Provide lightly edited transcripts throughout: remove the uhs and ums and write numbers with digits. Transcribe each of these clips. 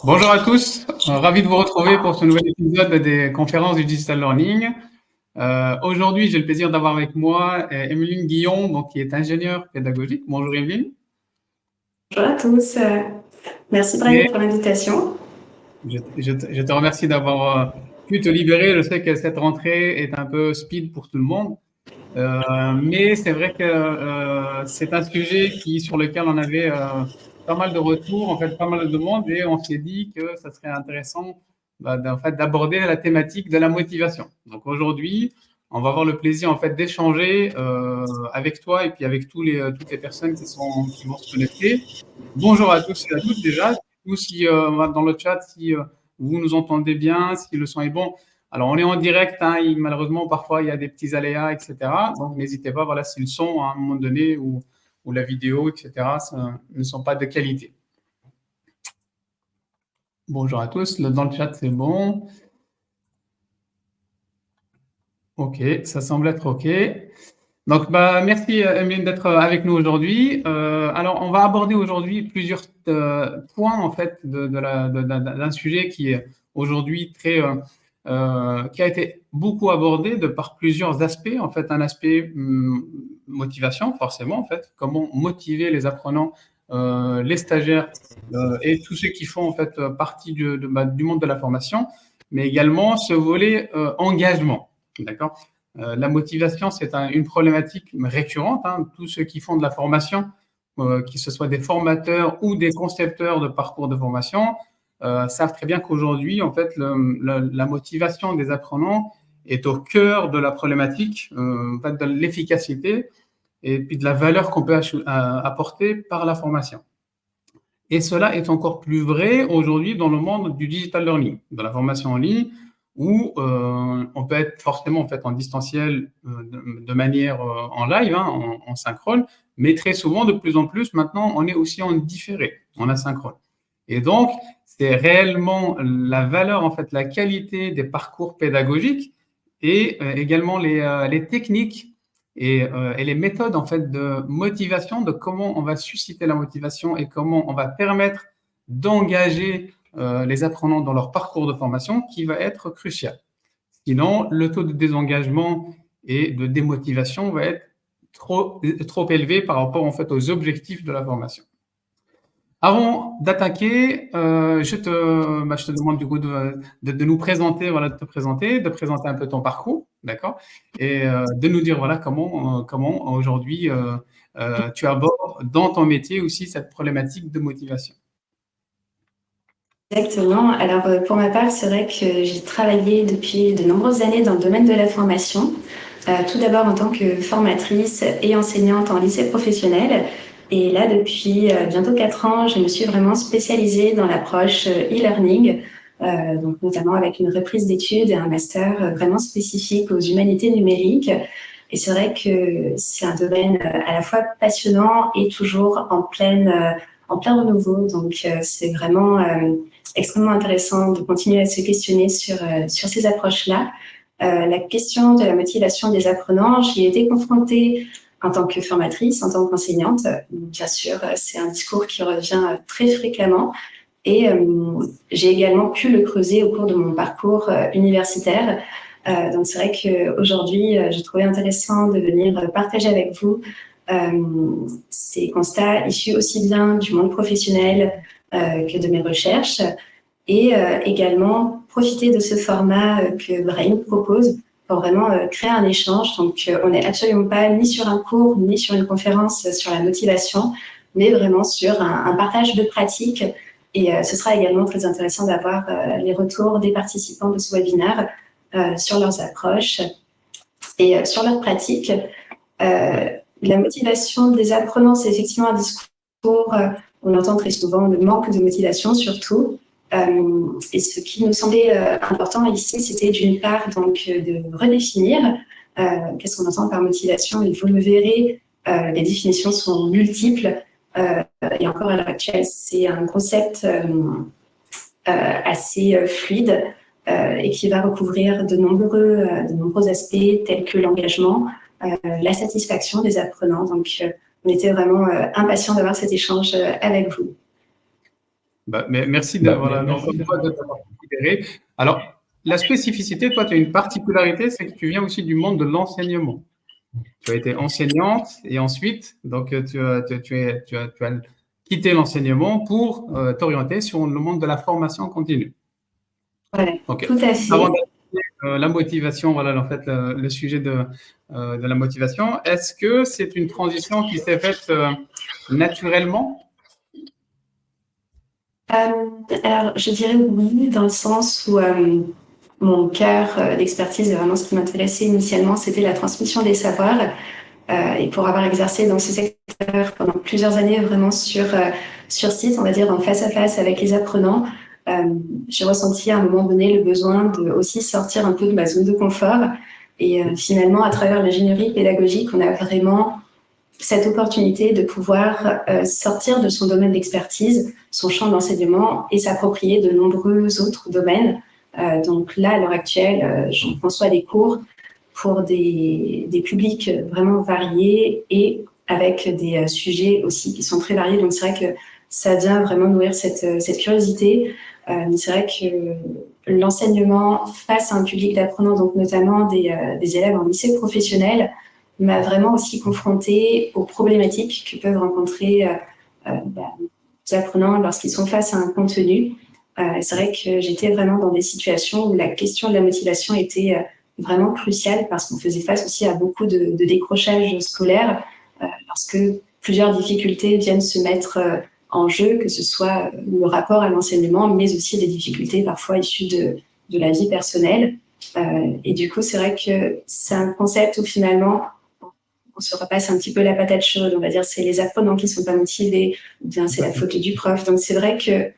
Bonjour à tous, ravi de vous retrouver pour ce nouvel épisode des conférences du Digital Learning. Aujourd'hui, j'ai le plaisir d'avoir avec moi Emeline Guillon, donc, qui est ingénieure pédagogique. Bonjour Emeline. Bonjour à tous, merci Brian Et pour l'invitation. je te remercie d'avoir pu te libérer. Je sais que cette rentrée est un peu speed pour tout le monde, mais c'est vrai que c'est un sujet sur lequel on avait pas mal de retours, en fait, pas mal de demandes, et on s'est dit que ça serait intéressant en fait, d'aborder la thématique de la motivation. Donc aujourd'hui, on va avoir le plaisir en fait d'échanger avec toi et puis avec toutes les personnes qui vont se connecter. Bonjour à tous et à toutes déjà. Ou si dans le chat, si vous nous entendez bien, si le son est bon. Alors, on est en direct, hein, malheureusement, parfois, il y a des petits aléas, etc. Donc, n'hésitez pas, voilà, si le son, à un moment donné, ou la vidéo, etc., ne sont pas de qualité. Bonjour à tous. Dans le chat, c'est bon. OK, ça semble être OK. Donc, merci, Emeline, d'être avec nous aujourd'hui. Alors, on va aborder aujourd'hui plusieurs points, en fait, d'un sujet qui est aujourd'hui qui a été beaucoup abordé de par plusieurs aspects. En fait, un aspect motivation, forcément, en fait, comment motiver les apprenants, les stagiaires et tous ceux qui font, en fait, partie du monde de la formation, mais également ce volet engagement. D'accord? La motivation, c'est une problématique récurrente, hein. Tous ceux qui font de la formation, que ce soit des formateurs ou des concepteurs de parcours de formation, savent très bien qu'aujourd'hui, en fait, la motivation des apprenants est au cœur de la problématique, en fait, de l'efficacité et puis de la valeur qu'on peut apporter par la formation. Et cela est encore plus vrai aujourd'hui dans le monde du digital learning, de la formation en ligne, où on peut être forcément en fait en distanciel de manière en live, hein, en synchrone, mais très souvent, de plus en plus, maintenant, on est aussi en différé, en asynchrone. Et donc, c'est réellement la valeur, en fait, la qualité des parcours pédagogiques et également les techniques et les méthodes en fait de motivation, de comment on va susciter la motivation et comment on va permettre d'engager les apprenants dans leur parcours de formation qui va être crucial. Sinon, le taux de désengagement et de démotivation va être trop élevé par rapport en fait aux objectifs de la formation. Avant d'attaquer, je te demande du coup de nous présenter, voilà, de présenter un peu ton parcours, d'accord? Et de nous dire voilà comment aujourd'hui tu abordes dans ton métier aussi cette problématique de motivation. Exactement. Alors, pour ma part, c'est vrai que j'ai travaillé depuis de nombreuses années dans le domaine de la formation. Tout d'abord en tant que formatrice et enseignante en lycée professionnel. Et là, depuis bientôt 4 ans, je me suis vraiment spécialisée dans l'approche e-learning, donc notamment avec une reprise d'études et un master vraiment spécifique aux humanités numériques. Et c'est vrai que c'est un domaine à la fois passionnant et toujours en plein renouveau. Donc, c'est vraiment extrêmement intéressant de continuer à se questionner sur ces approches-là. La question de la motivation des apprenants, j'y ai été confrontée en tant que formatrice, en tant qu'enseignante. Bien sûr, c'est un discours qui revient très fréquemment et j'ai également pu le creuser au cours de mon parcours universitaire. Donc c'est vrai qu'aujourd'hui, j'ai trouvé intéressant de venir partager avec vous ces constats issus aussi bien du monde professionnel que de mes recherches et également profiter de ce format que Brain propose pour vraiment créer un échange. Donc, on n'est absolument pas ni sur un cours, ni sur une conférence sur la motivation, mais vraiment sur un partage de pratiques. Et ce sera également très intéressant d'avoir les retours des participants de ce webinaire sur leurs approches et sur leurs pratiques. La motivation des apprenants, c'est effectivement un discours, on entend très souvent le manque de motivation surtout. Et ce qui nous semblait important ici, c'était d'une part donc, de redéfinir qu'est-ce qu'on entend par motivation. Et vous le verrez, les définitions sont multiples. Et encore à l'heure actuelle, c'est un concept assez fluide et qui va recouvrir de nombreux aspects tels que l'engagement, la satisfaction des apprenants. Donc, on était vraiment impatients d'avoir cet échange avec vous. Merci de, voilà, encore une fois de t'avoir considéré. Alors, la spécificité, toi, tu as une particularité, c'est que tu viens aussi du monde de l'enseignement. Tu as été enseignante et ensuite, donc, tu as quitté l'enseignement pour t'orienter sur le monde de la formation continue. Voilà, Ok. tout à Avant fait. la motivation, voilà, en fait, le sujet de la motivation, est-ce que c'est une transition qui s'est faite naturellement? Alors, je dirais oui, dans le sens où mon cœur d'expertise et vraiment ce qui m'intéressait initialement, c'était la transmission des savoirs. Et pour avoir exercé dans ce secteur pendant plusieurs années, vraiment sur site, on va dire en face à face avec les apprenants, j'ai ressenti à un moment donné le besoin de aussi sortir un peu de ma zone de confort. Et finalement, à travers l'ingénierie pédagogique, on a vraiment cette opportunité de pouvoir sortir de son domaine d'expertise, son champ d'enseignement et s'approprier de nombreux autres domaines. Donc là, à l'heure actuelle, je conçois des cours pour des publics vraiment variés et avec des sujets aussi qui sont très variés. Donc c'est vrai que ça vient vraiment nourrir cette curiosité. C'est vrai que l'enseignement face à un public d'apprenants, donc notamment des élèves en lycée professionnel, m'a vraiment aussi confrontée aux problématiques que peuvent rencontrer les apprenants lorsqu'ils sont face à un contenu. C'est vrai que j'étais vraiment dans des situations où la question de la motivation était vraiment cruciale parce qu'on faisait face aussi à beaucoup de décrochage scolaire lorsque plusieurs difficultés viennent se mettre en jeu, que ce soit le rapport à l'enseignement, mais aussi des difficultés parfois issues de la vie personnelle. Et du coup, c'est vrai que c'est un concept où finalement, on se repasse un petit peu la patate chaude. On va dire c'est les apprenants qui ne sont pas motivés, ou bien c'est la faute du prof. Donc c'est vrai que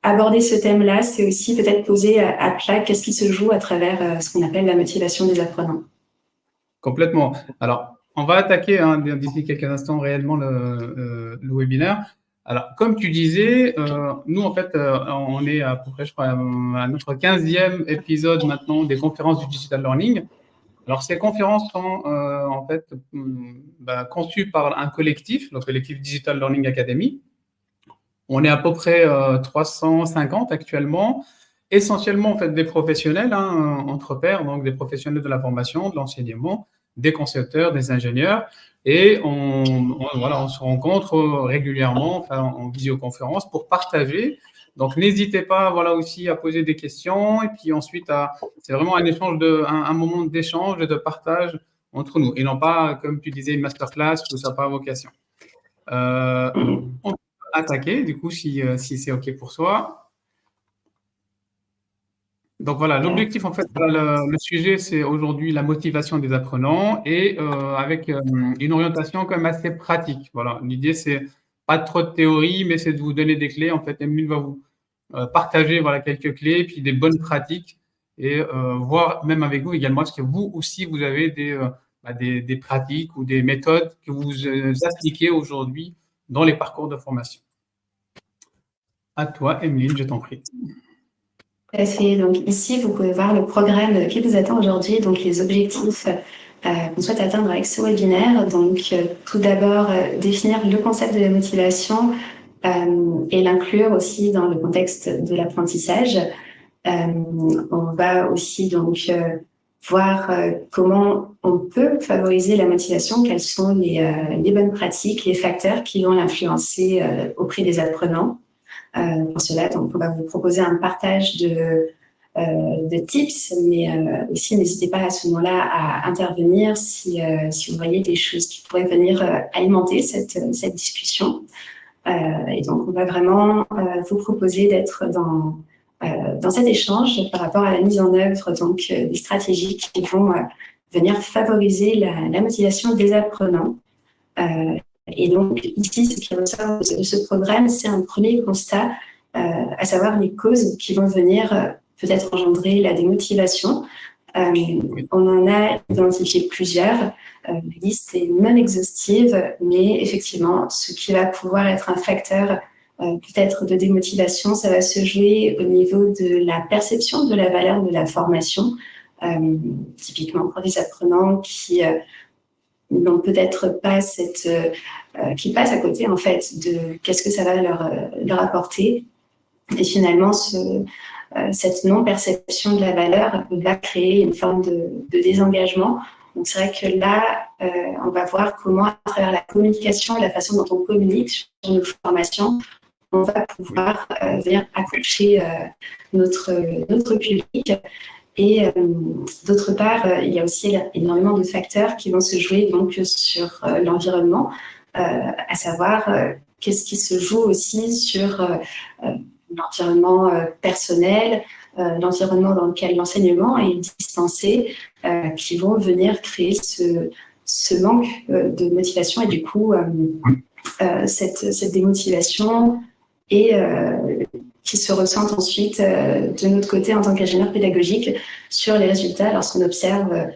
aborder ce thème-là, c'est aussi peut-être poser à plat qu'est-ce qui se joue à travers ce qu'on appelle la motivation des apprenants. Complètement. Alors, on va attaquer d'ici quelques instants réellement le webinaire. Alors, comme tu disais, nous, en fait, on est à peu près, je crois, à notre 15e épisode maintenant des conférences du Digital Learning. Alors, ces conférences sont en fait conçues par un collectif, le collectif Digital Learning Academy. On est à peu près 350 actuellement, essentiellement en fait des professionnels entre pairs, donc des professionnels de la formation, de l'enseignement, des concepteurs, des ingénieurs, et on se rencontre régulièrement en visioconférence pour partager. Donc n'hésitez pas aussi à poser des questions et puis ensuite c'est vraiment un échange un moment d'échange et de partage entre nous et non pas comme tu disais une masterclass où ça n'a pas vocation. On peut attaquer du coup si c'est OK pour toi. Donc voilà, l'objectif en fait, le sujet c'est aujourd'hui la motivation des apprenants et avec une orientation quand même assez pratique. Voilà, l'idée c'est pas trop de théorie, mais c'est de vous donner des clés. En fait, Emeline va vous partager quelques clés, puis des bonnes pratiques et voir même avec vous également est-ce que vous aussi vous avez des pratiques ou des méthodes que vous appliquez aujourd'hui dans les parcours de formation. À toi, Emeline, je t'en prie. Donc ici, vous pouvez voir le programme qui vous attend aujourd'hui, donc les objectifs qu'on souhaite atteindre avec ce webinaire. Donc tout d'abord, définir le concept de la motivation et l'inclure aussi dans le contexte de l'apprentissage. On va aussi donc voir comment on peut favoriser la motivation, quelles sont les bonnes pratiques, les facteurs qui vont l'influencer auprès des apprenants. Pour cela, donc, on va vous proposer un partage de tips, mais aussi n'hésitez pas à ce moment-là à intervenir si vous voyez des choses qui pourraient venir alimenter cette discussion. Et donc, on va vraiment vous proposer d'être dans cet échange par rapport à la mise en œuvre donc, des stratégies qui vont venir favoriser la motivation des apprenants. Et donc, ici, ce qui ressort de ce programme, c'est un premier constat, à savoir les causes qui vont venir peut-être engendrer la démotivation. On en a identifié plusieurs. La liste est non exhaustive, mais effectivement, ce qui va pouvoir être un facteur peut-être de démotivation, ça va se jouer au niveau de la perception de la valeur de la formation, typiquement pour des apprenants qui n'ont peut-être pas cette qui passent à côté en fait de qu'est-ce que ça va leur apporter. Et finalement, cette non-perception de la valeur va créer une forme de désengagement. Donc c'est vrai que là, on va voir comment, à travers la communication, la façon dont on communique sur nos formations, on va pouvoir venir accrocher notre public. Et d'autre part, il y a aussi énormément de facteurs qui vont se jouer donc sur l'environnement, à savoir qu'est-ce qui se joue aussi sur l'environnement personnel, l'environnement dans lequel l'enseignement est dispensé, qui vont venir créer ce manque de motivation et du coup cette démotivation et qui se ressentent ensuite de notre côté en tant qu'ingénieur pédagogique sur les résultats lorsqu'on observe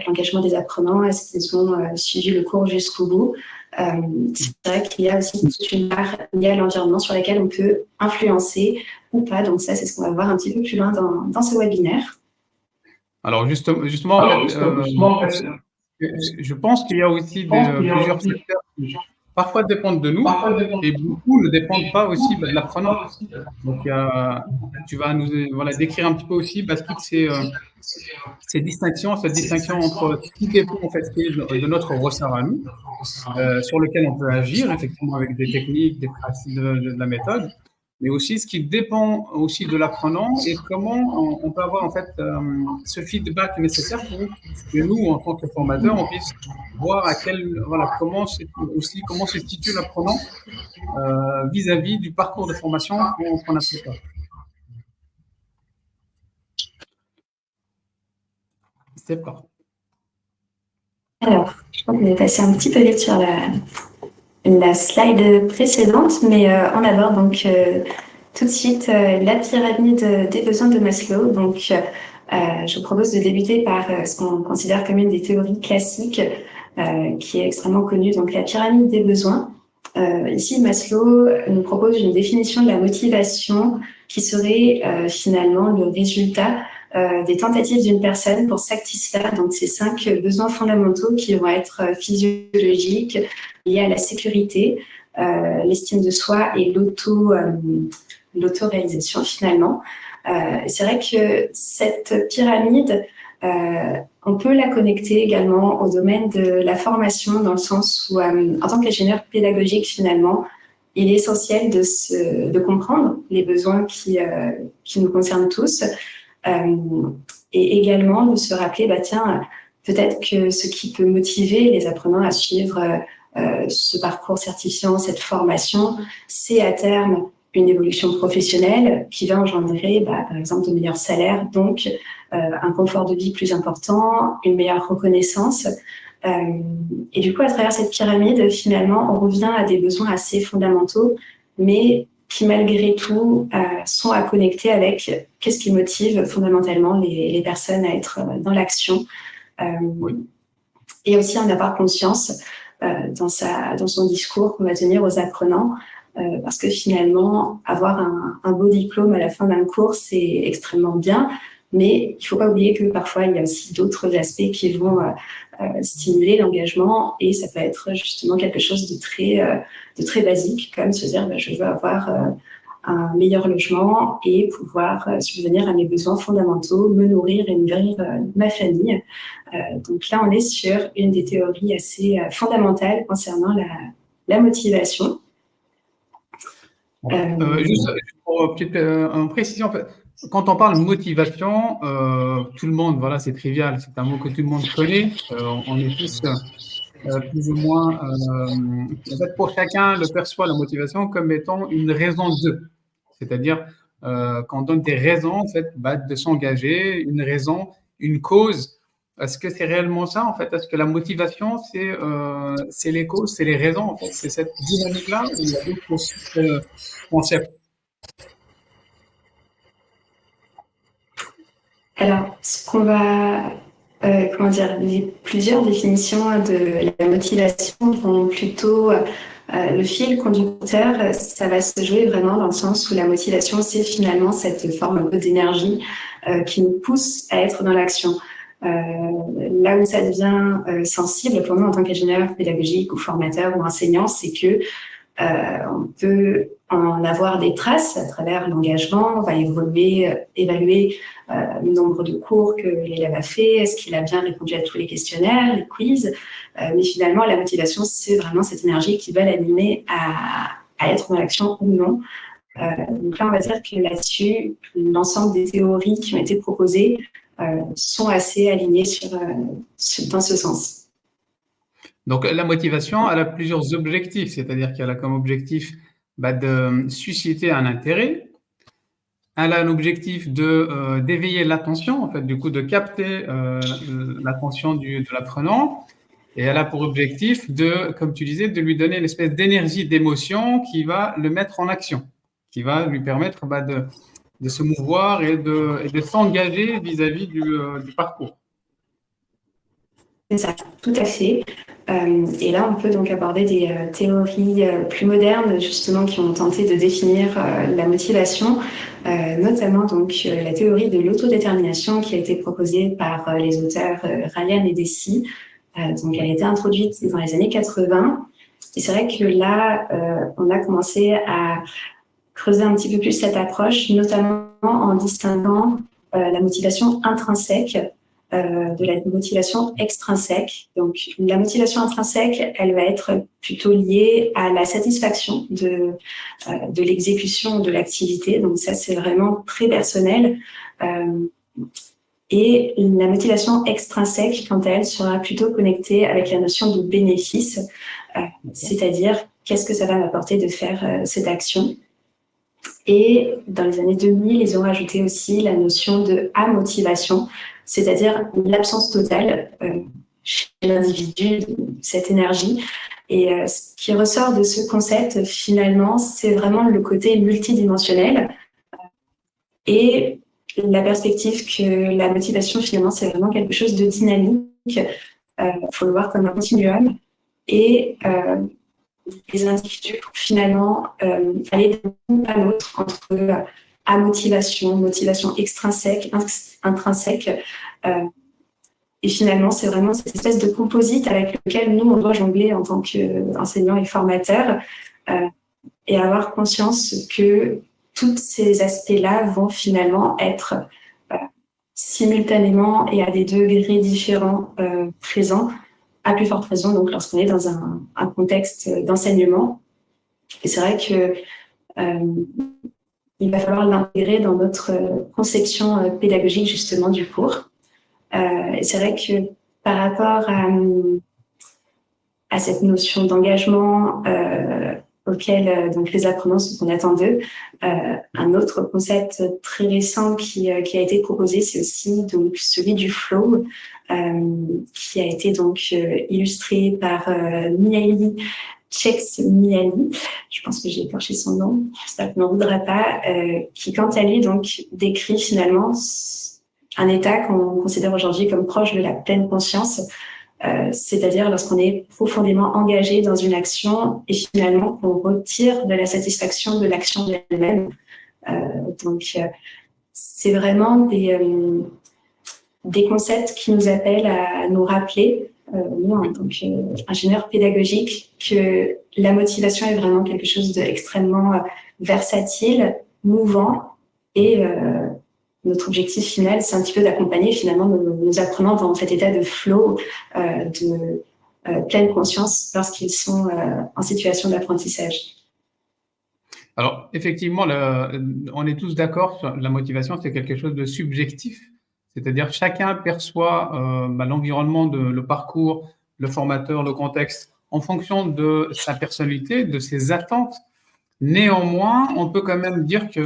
l'engagement des apprenants, est-ce qu'ils ont suivi le cours jusqu'au bout. C'est vrai qu'il y a aussi toute une part liée à l'environnement sur laquelle on peut influencer ou pas. Donc ça, c'est ce qu'on va voir un petit peu plus loin dans ce webinaire. Alors justement, je pense qu'il y a aussi plusieurs facteurs qui parfois dépendent de nous et beaucoup ne dépendent pas aussi de l'apprenant. Donc tu vas nous décrire un petit peu aussi toutes cette distinction entre ce qui dépend en fait de notre ressort à nous, sur lequel on peut agir effectivement avec des techniques, des pratiques de la méthode, mais aussi ce qui dépend aussi de l'apprenant et comment on peut avoir en fait ce feedback nécessaire pour que nous, en tant que formateurs, on puisse voir comment se situe l'apprenant vis-à-vis du parcours de formation qu'on a fait. C'est parti. Alors, je crois qu'on est passé un petit peu vite sur la slide précédente, mais on aborde donc tout de suite la pyramide des besoins de Maslow. Donc, je vous propose de débuter par ce qu'on considère comme une des théories classiques qui est extrêmement connue, donc la pyramide des besoins. Ici, Maslow nous propose une définition de la motivation qui serait finalement le résultat des tentatives d'une personne pour satisfaire donc ces 5 besoins fondamentaux qui vont être physiologiques, liés à la sécurité, l'estime de soi et l'auto-réalisation finalement. C'est vrai que cette pyramide, on peut la connecter également au domaine de la formation, dans le sens où, en tant qu'ingénieur pédagogique, finalement, il est essentiel de comprendre les besoins qui nous concernent tous, et également de se rappeler, peut-être que ce qui peut motiver les apprenants à suivre ce parcours certifiant, cette formation, c'est à terme une évolution professionnelle qui va engendrer, par exemple, de meilleurs salaires, donc un confort de vie plus important, une meilleure reconnaissance. Et du coup, à travers cette pyramide, finalement, on revient à des besoins assez fondamentaux, mais qui, malgré tout, sont à connecter avec qu'est-ce qui motive fondamentalement les personnes à être dans l'action. Et aussi en avoir conscience dans son discours qu'on va tenir aux apprenants, parce que finalement, avoir un beau diplôme à la fin d'un cours, c'est extrêmement bien, mais il ne faut pas oublier que parfois, il y a aussi d'autres aspects qui vont stimuler l'engagement, et ça peut être justement quelque chose de très basique, comme se dire je veux avoir un meilleur logement et pouvoir subvenir à mes besoins fondamentaux, me nourrir et nourrir ma famille. Donc là, on est sur une des théories assez fondamentales concernant la motivation. Juste pour en précision, en fait, quand on parle motivation, tout le monde, c'est trivial, c'est un mot que tout le monde connaît. On est tous plus ou moins, en fait, pour chacun, le perçoit la motivation comme étant une raison de. C'est-à-dire qu'on donne des raisons en fait, de s'engager, une raison, une cause. Est-ce que c'est réellement ça en fait? Est-ce que la motivation, c'est les causes, c'est les raisons en fait? C'est cette dynamique-là ou il y a d'autres concepts? Alors, ce qu'on va, plusieurs définitions de la motivation vont plutôt, le fil conducteur, ça va se jouer vraiment dans le sens où la motivation, c'est finalement cette forme un peu d'énergie qui nous pousse à être dans l'action. Là où ça devient sensible pour nous en tant qu'ingénieur pédagogique ou formateur ou enseignant, c'est que on peut en avoir des traces à travers l'engagement. On va évaluer le nombre de cours que l'élève a fait, est-ce qu'il a bien répondu à tous les questionnaires, les quiz. Mais finalement, la motivation, c'est vraiment cette énergie qui va l'animer à être dans l'action ou non. Donc là, on va dire que là-dessus, l'ensemble des théories qui ont été proposées sont assez alignées dans ce sens. Donc, la motivation, elle a plusieurs objectifs, c'est-à-dire qu'elle a comme objectif de susciter un intérêt. Elle a un objectif d'éveiller l'attention, en fait, du coup, de capter l'attention de l'apprenant. Et elle a pour objectif comme tu disais, de lui donner une espèce d'énergie, d'émotion qui va le mettre en action, qui va lui permettre de se mouvoir et de s'engager vis-à-vis du parcours. C'est ça, tout à fait. Et là, on peut donc aborder des théories plus modernes, justement, qui ont tenté de définir la motivation, notamment donc la théorie de l'autodétermination qui a été proposée par les auteurs Ryan et Deci. Donc, elle a été introduite dans les années 80. Et c'est vrai que là, on a commencé à creuser un petit peu plus cette approche, notamment en distinguant la motivation intrinsèque de la motivation extrinsèque. Donc, la motivation intrinsèque, elle va être plutôt liée à la satisfaction de l'exécution de l'activité. Donc, ça, c'est vraiment très personnel. Et la motivation extrinsèque, quant à elle, sera plutôt connectée avec la notion de bénéfice, c'est-à-dire qu'est-ce que ça va m'apporter de faire cette action. Et dans les années 2000, ils ont rajouté aussi la notion de amotivation, c'est-à-dire l'absence totale chez l'individu de cette énergie. Et ce qui ressort de ce concept, finalement, c'est vraiment le côté multidimensionnel et la perspective que la motivation, finalement, c'est vraiment quelque chose de dynamique. Il faut le voir comme un continuum. Et les individus pour finalement aller d'un à l'autre entre motivation extrinsèque, intrinsèque. Et finalement, c'est vraiment cette espèce de composite avec lequel nous, on doit jongler en tant qu'enseignants et formateurs et avoir conscience que tous ces aspects-là vont finalement être simultanément et à des degrés différents présents, à plus forte raison donc lorsqu'on est dans un contexte d'enseignement. Et c'est vrai que il va falloir l'intégrer dans notre conception pédagogique justement du cours. Et c'est vrai que par rapport à cette notion d'engagement auquel donc les apprenants sont en attente d'eux, un autre concept très récent qui a été proposé, c'est aussi donc celui du flow, qui a été donc illustré par Mihaly Csikszentmihalyi, je pense que j'ai écorché son nom, j'espère qu'il n'en voudra pas, qui quant à lui donc décrit finalement un état qu'on considère aujourd'hui comme proche de la pleine conscience, c'est-à-dire lorsqu'on est profondément engagé dans une action et finalement qu'on retire de la satisfaction de l'action elle-même. Donc c'est vraiment des concepts qui nous appellent à nous rappeler, nous en tant qu'ingénieurs pédagogiques, que la motivation est vraiment quelque chose d'extrêmement versatile, mouvant et notre objectif final, c'est un petit peu d'accompagner finalement nos apprenants dans cet état de flow, de pleine conscience lorsqu'ils sont en situation d'apprentissage. Alors, effectivement, on est tous d'accord sur la motivation, c'est quelque chose de subjectif. C'est-à-dire chacun perçoit l'environnement, le parcours, le formateur, le contexte, en fonction de sa personnalité, de ses attentes. Néanmoins, on peut quand même dire que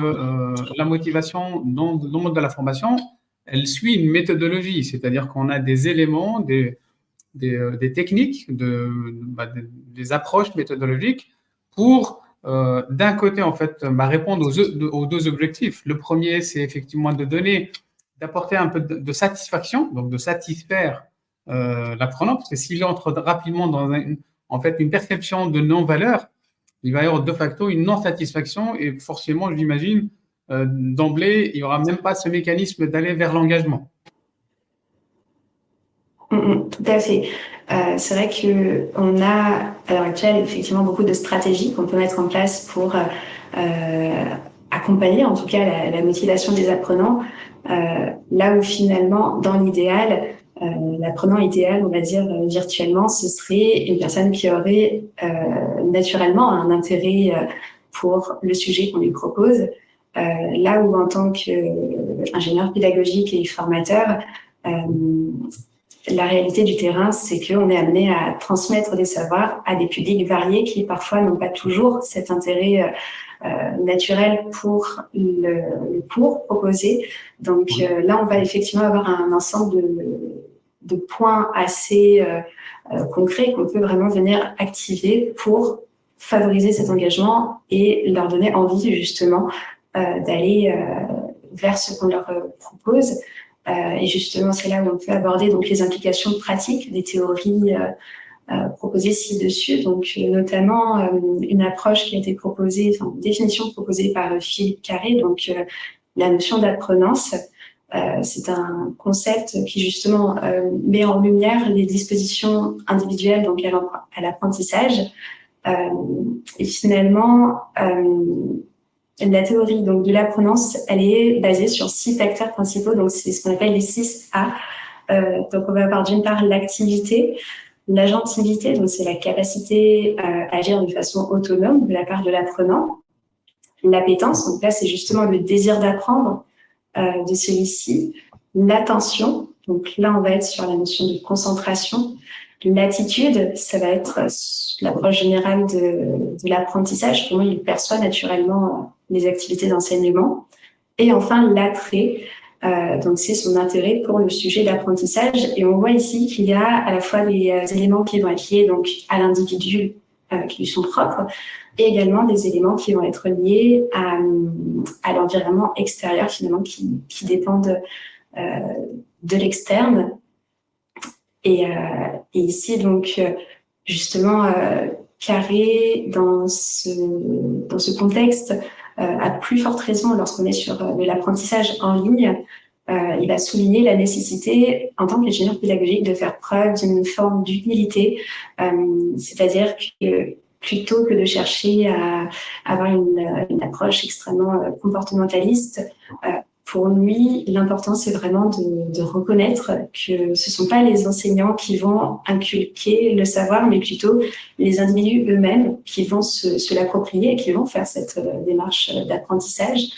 la motivation dans le monde de la formation, elle suit une méthodologie, c'est-à-dire qu'on a des éléments, des techniques, des approches méthodologiques pour, d'un côté, en fait, répondre aux deux objectifs. Le premier, c'est effectivement d'apporter un peu de satisfaction, donc de satisfaire l'apprenant, parce que s'il entre rapidement dans une perception de non-valeur, il va y avoir de facto une non-satisfaction et forcément, j'imagine, d'emblée, il n'y aura même pas ce mécanisme d'aller vers l'engagement. Tout à fait. C'est vrai qu'on a à l'heure actuelle effectivement beaucoup de stratégies qu'on peut mettre en place pour accompagner en tout cas la motivation des apprenants. Là où finalement, dans l'idéal, l'apprenant idéal, on va dire virtuellement, ce serait une personne qui aurait naturellement un intérêt pour le sujet qu'on lui propose. Là où en tant qu'ingénieur pédagogique et formateur, la réalité du terrain, c'est qu'on est amené à transmettre des savoirs à des publics variés qui parfois n'ont pas toujours cet intérêt naturel pour le cours proposé. Donc là, on va effectivement avoir un ensemble de points assez concrets qu'on peut vraiment venir activer pour favoriser cet engagement et leur donner envie justement d'aller vers ce qu'on leur propose. Et justement, c'est là où on peut aborder donc les implications pratiques des théories proposées ci-dessus. Donc, notamment une approche qui a été proposée, enfin une définition proposée par Philippe Carré, donc la notion d'apprenance. C'est un concept qui justement met en lumière les dispositions individuelles donc à l'apprentissage. Et finalement, la théorie donc de l'apprenance, elle est basée sur 6 facteurs principaux, donc c'est ce qu'on appelle les 6 A. Donc on va avoir d'une part l'activité, l'agentivité, donc c'est la capacité à agir de façon autonome de la part de l'apprenant. L'appétence, donc là c'est justement le désir d'apprendre de celui-ci. L'attention, donc là on va être sur la notion de concentration. L'attitude, ça va être l'approche générale de l'apprentissage, comment il perçoit naturellement les activités d'enseignement. Et enfin, l'attrait, donc c'est son intérêt pour le sujet d'apprentissage. Et on voit ici qu'il y a à la fois des éléments qui vont être liés donc, à l'individu qui lui sont propres, et également des éléments qui vont être liés à l'environnement extérieur, finalement, qui dépendent de l'externe. Et ici, donc, justement, Carré, dans ce contexte, à plus forte raison lorsqu'on est sur de l'apprentissage en ligne, il va souligner la nécessité, en tant qu'ingénieur pédagogique, de faire preuve d'une forme d'humilité, c'est-à-dire que plutôt que de chercher à avoir une approche extrêmement comportementaliste, pour lui, l'important, c'est vraiment de reconnaître que ce ne sont pas les enseignants qui vont inculquer le savoir, mais plutôt les individus eux-mêmes qui vont se l'approprier et qui vont faire cette démarche d'apprentissage.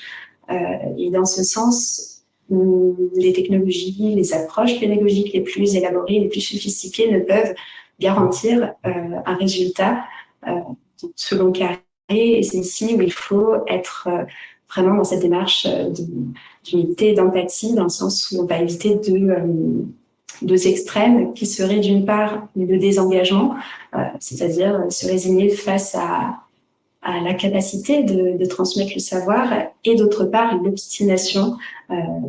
Et dans ce sens, les technologies, les approches pédagogiques les plus élaborées, les plus sophistiquées ne peuvent garantir un résultat selon Carré. Et c'est ici où il faut être vraiment dans cette démarche d'unité et d'empathie, dans le sens où on va éviter deux extrêmes qui seraient d'une part le désengagement, c'est-à-dire se résigner face à la capacité de transmettre le savoir, et d'autre part l'obstination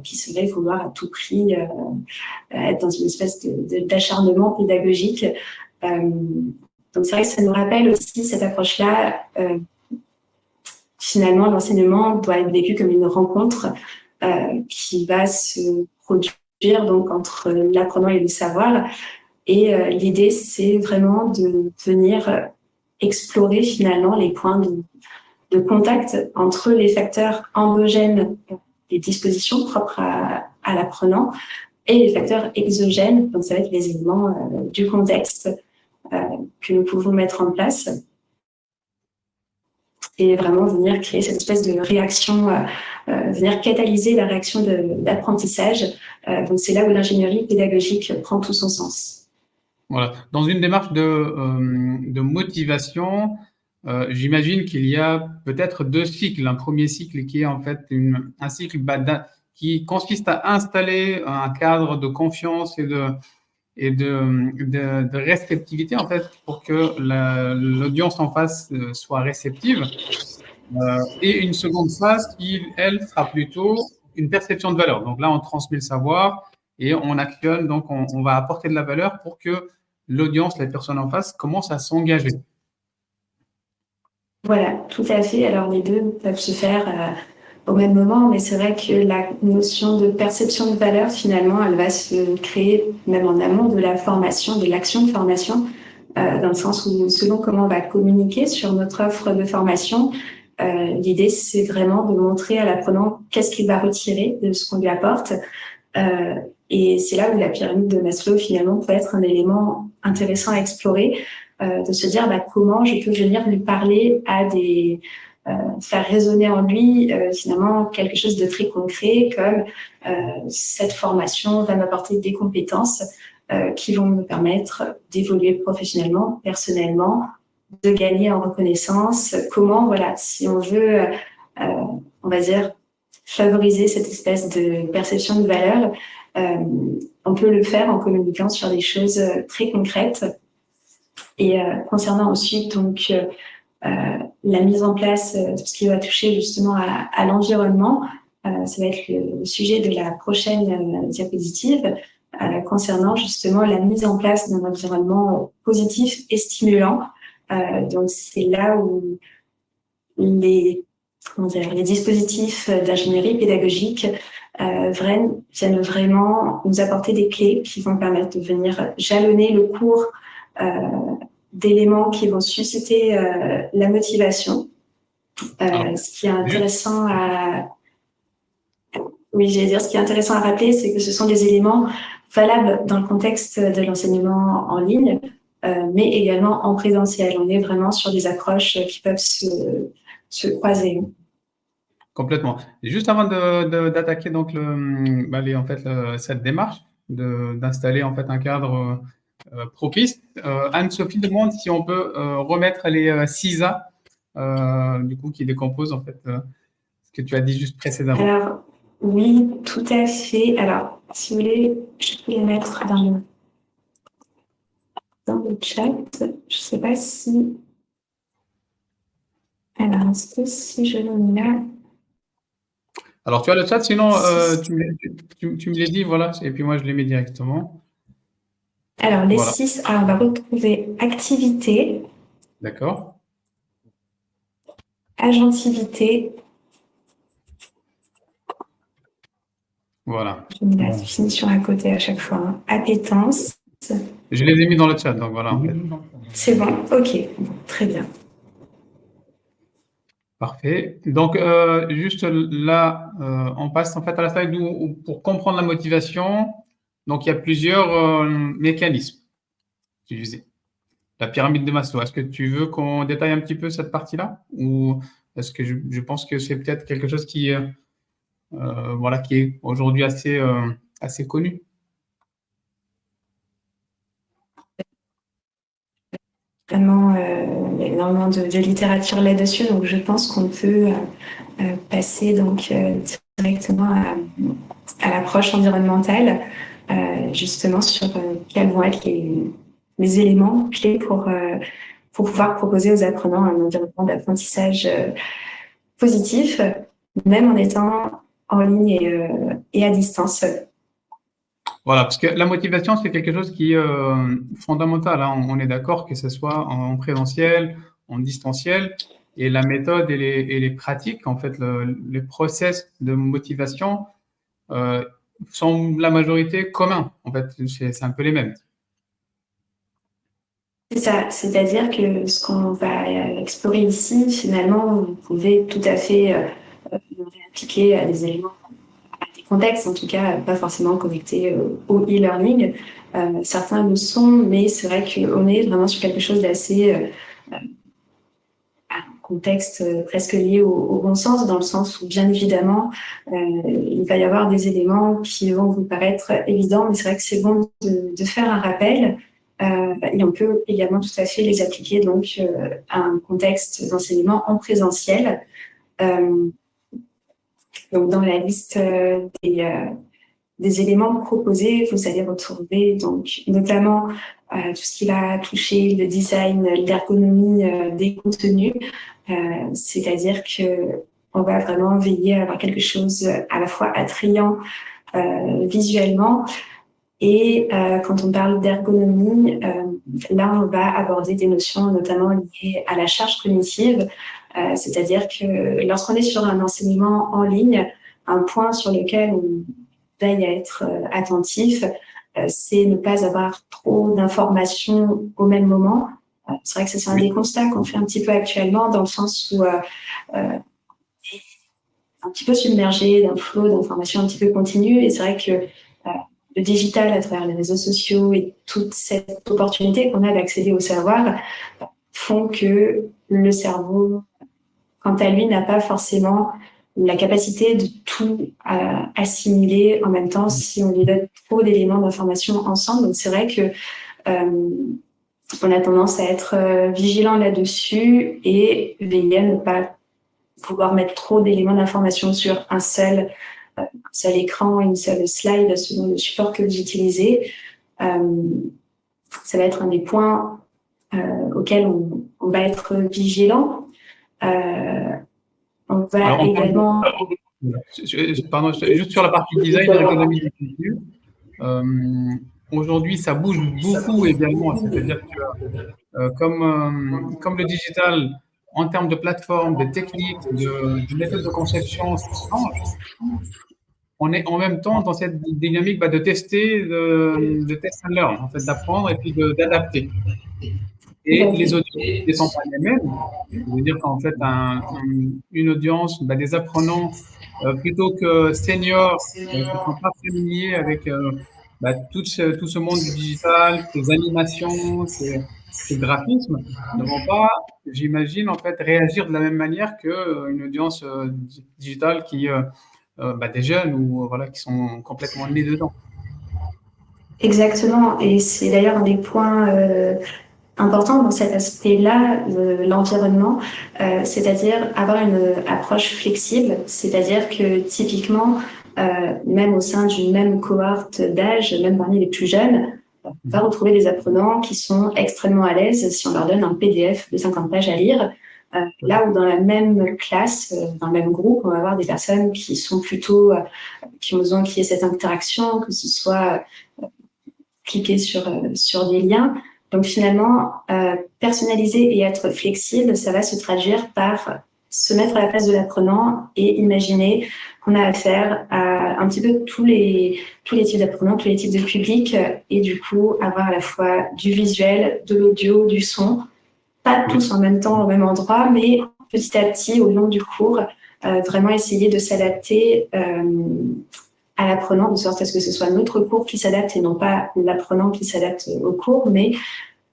qui serait vouloir à tout prix être dans une espèce d'acharnement pédagogique. Donc c'est vrai que ça nous rappelle aussi cette approche-là. Finalement, l'enseignement doit être vécu comme une rencontre qui va se produire donc entre l'apprenant et le savoir. Et l'idée, c'est vraiment de venir explorer finalement les points de contact entre les facteurs endogènes, les dispositions propres à l'apprenant, et les facteurs exogènes, donc ça va être les éléments du contexte que nous pouvons mettre en place, et vraiment venir créer cette espèce de réaction, venir catalyser la réaction d'apprentissage. Donc c'est là où l'ingénierie pédagogique prend tout son sens. Voilà. Dans une démarche de motivation, j'imagine qu'il y a peut-être 2 cycles. Un premier cycle qui est en fait un cycle qui consiste à installer un cadre de confiance et de réceptivité en fait pour que l'audience en face soit réceptive. Et une seconde phase qui, elle, sera plutôt une perception de valeur. Donc là, on transmet le savoir et on actionne, donc on va apporter de la valeur pour que l'audience, la personne en face, commence à s'engager. Voilà, tout à fait. Alors les deux peuvent se faire au même moment, mais c'est vrai que la notion de perception de valeur, finalement, elle va se créer même en amont de la formation, de l'action de formation, dans le sens où selon comment on va communiquer sur notre offre de formation, l'idée c'est vraiment de montrer à l'apprenant qu'est-ce qu'il va retirer de ce qu'on lui apporte. Et c'est là où la pyramide de Maslow finalement peut être un élément intéressant à explorer, de se dire comment je peux venir lui parler faire résonner en lui finalement quelque chose de très concret comme cette formation va m'apporter des compétences qui vont me permettre d'évoluer professionnellement, personnellement, de gagner en reconnaissance. Comment, voilà, si on veut, on va dire, favoriser cette espèce de perception de valeur, on peut le faire en communiquant sur des choses très concrètes. Et concernant ensuite donc la mise en place de ce qui va toucher justement à l'environnement, ça va être le sujet de la prochaine diapositive, concernant justement la mise en place d'un environnement positif et stimulant. Donc c'est là où les dispositifs d'ingénierie pédagogique viennent vraiment nous apporter des clés qui vont permettre de venir jalonner le cours d'éléments qui vont susciter la motivation. Ce qui est intéressant ce qui est intéressant à rappeler, c'est que ce sont des éléments valables dans le contexte de l'enseignement en ligne, mais également en présentiel. On est vraiment sur des approches qui peuvent se croiser. Complètement. Et juste avant d'attaquer donc cette démarche d'installer en fait un cadre propice, Anne-Sophie demande si on peut remettre les 6 A du coup qui décomposent en fait ce que tu as dit juste précédemment. Alors oui, tout à fait. Alors si vous voulez, je peux les mettre dans le chat. Je ne sais pas si. Alors est-ce que si je le mets là. Alors, tu as le chat, sinon, tu me les dis, voilà, et puis moi, je les mets directement. Alors, les 6, on va retrouver activité. D'accord. Agentivité. Voilà. Je mets la définition à côté à chaque fois. Hein. Appétence. Je les ai mis dans le chat, donc voilà. En fait. C'est bon, ok, bon, très bien. Parfait. Donc, juste là, on passe en fait à la slide où pour comprendre la motivation, donc il y a plusieurs mécanismes utilisés. La pyramide de Maslow. Est-ce que tu veux qu'on détaille un petit peu cette partie-là ou est-ce que je pense que c'est peut-être quelque chose qui est aujourd'hui assez connu? Vraiment, il y a énormément de littérature là-dessus, donc je pense qu'on peut passer donc directement à l'approche environnementale, justement sur quels vont être les éléments clés pour pouvoir proposer aux apprenants un environnement d'apprentissage positif, même en étant en ligne et à distance. Voilà, parce que la motivation, c'est quelque chose qui est fondamental. Hein. On est d'accord que ce soit en présentiel, en distanciel, et la méthode et les pratiques, en fait, les process de motivation sont la majorité communs. En fait, c'est un peu les mêmes. C'est ça, c'est-à-dire que ce qu'on va explorer ici, finalement, vous pouvez tout à fait réappliquer à des éléments, à des contextes, en tout cas, pas forcément connectés au e-learning. Certains le sont, mais c'est vrai qu'on est vraiment sur quelque chose d'assez un contexte presque lié au bon sens, dans le sens où, bien évidemment, il va y avoir des éléments qui vont vous paraître évidents, mais c'est vrai que c'est bon de faire un rappel. Et on peut également tout à fait les appliquer donc à un contexte d'enseignement en présentiel. Donc dans la liste des éléments proposés, vous allez retrouver donc notamment tout ce qui va toucher le design, l'ergonomie des contenus, c'est-à-dire que on va vraiment veiller à avoir quelque chose à la fois attrayant visuellement. Et quand on parle d'ergonomie, là, on va aborder des notions notamment liées à la charge cognitive. C'est-à-dire que lorsqu'on est sur un enseignement en ligne, un point sur lequel on veille à être attentif, c'est ne pas avoir trop d'informations au même moment. C'est vrai que c'est un des constats qu'on fait un petit peu actuellement, dans le sens où un petit peu submergé d'un flot d'informations un petit peu continu. Et c'est vrai que le digital, à travers les réseaux sociaux et toute cette opportunité qu'on a d'accéder au savoir, font que le cerveau, quant à lui, n'a pas forcément la capacité de tout assimiler en même temps si on lui donne trop d'éléments d'information ensemble. Donc c'est vrai que on a tendance à être vigilant là-dessus et veiller à ne pas vouloir mettre trop d'éléments d'information sur un seul écran, une seule slide selon le support que vous utilisez. Ça va être un des points auxquels on va être vigilant. On va Alors, également... pardon, juste sur la partie design et ergonomie du contenu. Aujourd'hui, ça bouge beaucoup également, c'est-à-dire que comme le digital, en termes de plateforme, de techniques, de méthodes de conception, ça change. On est en même temps dans cette dynamique de tester, de test and learn, en fait, d'apprendre et puis d'adapter. Et les audiences ne sont pas les mêmes. C'est-à-dire qu'en fait, une audience, des apprenants, plutôt que seniors, qui ne sont pas familiers avec tout ce monde du digital, ces animations, ces graphismes, ne vont pas, j'imagine, en fait, réagir de la même manière qu'une audience digitale des jeunes ou voilà, qui sont complètement nés dedans. Exactement, et c'est d'ailleurs un des points important dans cet aspect-là, l'environnement, c'est-à-dire avoir une approche flexible, c'est-à-dire que typiquement, même au sein d'une même cohorte d'âge, même parmi les plus jeunes, on va retrouver des apprenants qui sont extrêmement à l'aise si on leur donne un PDF de 50 pages à lire, là où dans la même classe, dans le même groupe, on va avoir des personnes qui sont plutôt, qui ont besoin qu'il y ait cette interaction, que ce soit cliquer sur des liens. Donc finalement, personnaliser et être flexible, ça va se traduire par se mettre à la place de l'apprenant et imaginer qu'on a affaire à un petit peu tous les types d'apprenants, tous les types de publics, et du coup avoir à la fois du visuel, de l'audio, du son, pas tous en même temps au même endroit, mais petit à petit au long du cours, vraiment essayer de s'adapter à l'apprenant, de sorte à ce que ce soit notre cours qui s'adapte et non pas l'apprenant qui s'adapte au cours, mais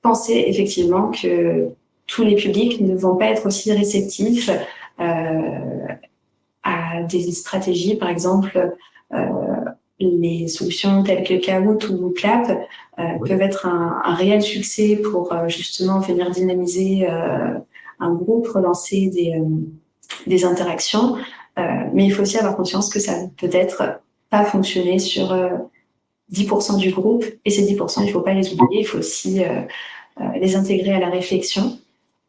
penser effectivement que tous les publics ne vont pas être aussi réceptifs à des stratégies, par exemple, les solutions telles que Kahoot ou Clap peuvent être un réel succès pour justement venir dynamiser un groupe, relancer des interactions, mais il faut aussi avoir conscience que ça peut-être pas fonctionner sur 10% du groupe, et ces 10%, il ne faut pas les oublier, il faut aussi les intégrer à la réflexion.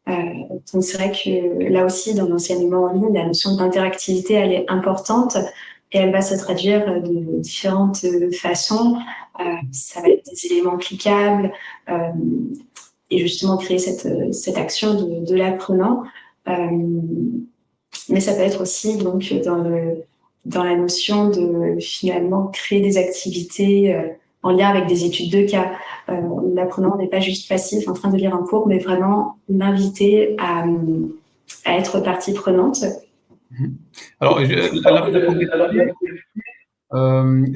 Donc c'est vrai que là aussi, dans l'enseignement en ligne, la notion d'interactivité, elle est importante et elle va se traduire de différentes façons. Ça va être des éléments cliquables et justement créer cette action de l'apprenant. Mais ça peut être aussi donc dans la notion de finalement créer des activités en lien avec des études de cas. L'apprenant n'est pas juste passif en train de lire un cours, mais vraiment l'inviter à être partie prenante. Alors,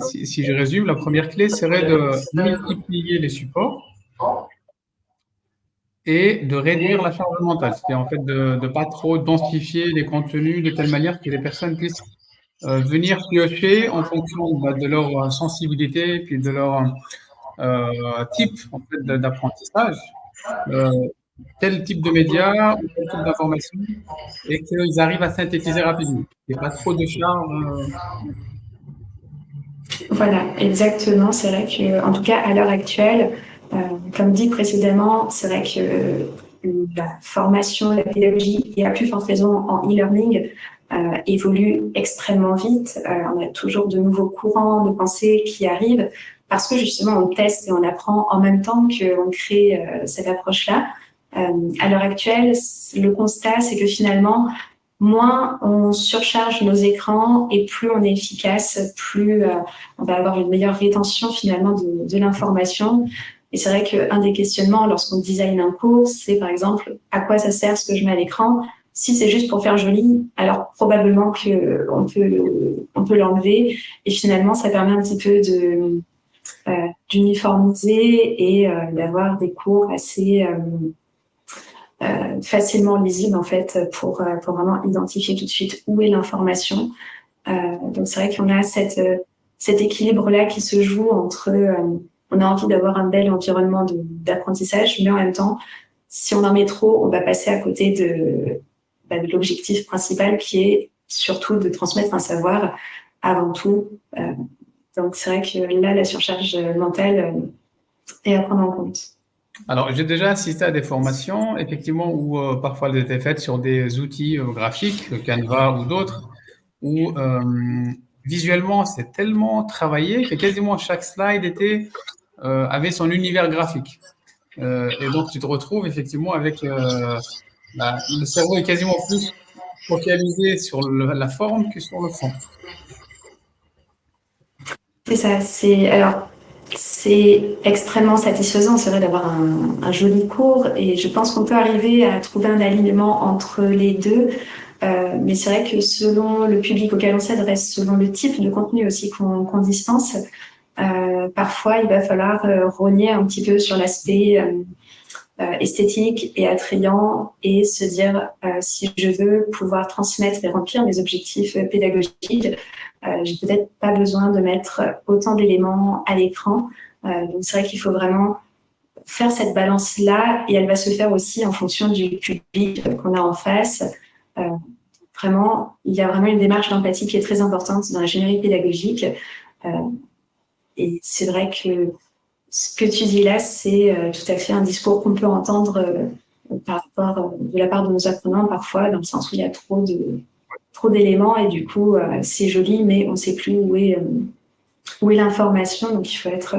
si je résume, la première clé serait de multiplier les supports et de réduire la charge mentale. C'est-à-dire en fait de ne pas trop densifier les contenus de telle manière que les personnes puissent venir piocher en fonction de leur sensibilité puis de leur type en fait, d'apprentissage, tel type de médias ou tel type d'information, et qu'ils arrivent à synthétiser rapidement. Il n'y a pas trop de charge. Voilà, exactement. C'est vrai que, en tout cas, à l'heure actuelle, comme dit précédemment, c'est vrai que la formation, la pédagogie, et à plus forte raison en e-learning, évolue extrêmement vite. On a toujours de nouveaux courants de pensée qui arrivent parce que justement on teste et on apprend en même temps qu'on crée cette approche-là. À l'heure actuelle, le constat, c'est que finalement, moins on surcharge nos écrans et plus on est efficace, plus on va avoir une meilleure rétention finalement de l'information. Et c'est vrai qu'un des questionnements lorsqu'on design un cours, c'est par exemple à quoi ça sert ce que je mets à l'écran. Si c'est juste pour faire joli, alors probablement on peut l'enlever. Et finalement, ça permet un petit peu d'uniformiser et d'avoir des cours assez facilement lisibles en fait pour vraiment identifier tout de suite où est l'information. Donc c'est vrai qu'on a cet équilibre-là qui se joue entre on a envie d'avoir un bel environnement d'apprentissage, mais en même temps, si on en met trop, on va passer à côté de l'objectif principal qui est surtout de transmettre un savoir avant tout. Donc c'est vrai que là, la surcharge mentale est à prendre en compte. Alors, j'ai déjà assisté à des formations, effectivement, où parfois elles étaient faites sur des outils graphiques, le Canva ou d'autres, où visuellement c'est tellement travaillé que quasiment chaque slide avait son univers graphique. Et donc, tu te retrouves effectivement avec le cerveau est quasiment plus focalisé sur la forme que sur le fond. C'est ça, c'est extrêmement satisfaisant, c'est vrai, d'avoir un joli cours et je pense qu'on peut arriver à trouver un alignement entre les deux. Mais c'est vrai que selon le public auquel on s'adresse, selon le type de contenu aussi qu'on dispense, parfois il va falloir rogner un petit peu sur l'aspect esthétique et attrayant et se dire si je veux pouvoir transmettre et remplir mes objectifs pédagogiques, j'ai peut-être pas besoin de mettre autant d'éléments à l'écran. Donc c'est vrai qu'il faut vraiment faire cette balance-là et elle va se faire aussi en fonction du public qu'on a en face. Vraiment, il y a vraiment une démarche d'empathie qui est très importante dans l'ingénierie pédagogique. Et c'est vrai que ce que tu dis là, c'est tout à fait un discours qu'on peut entendre de la part de nos apprenants parfois, dans le sens où il y a trop d'éléments et du coup, c'est joli, mais on ne sait plus où est l'information. Donc, il faut être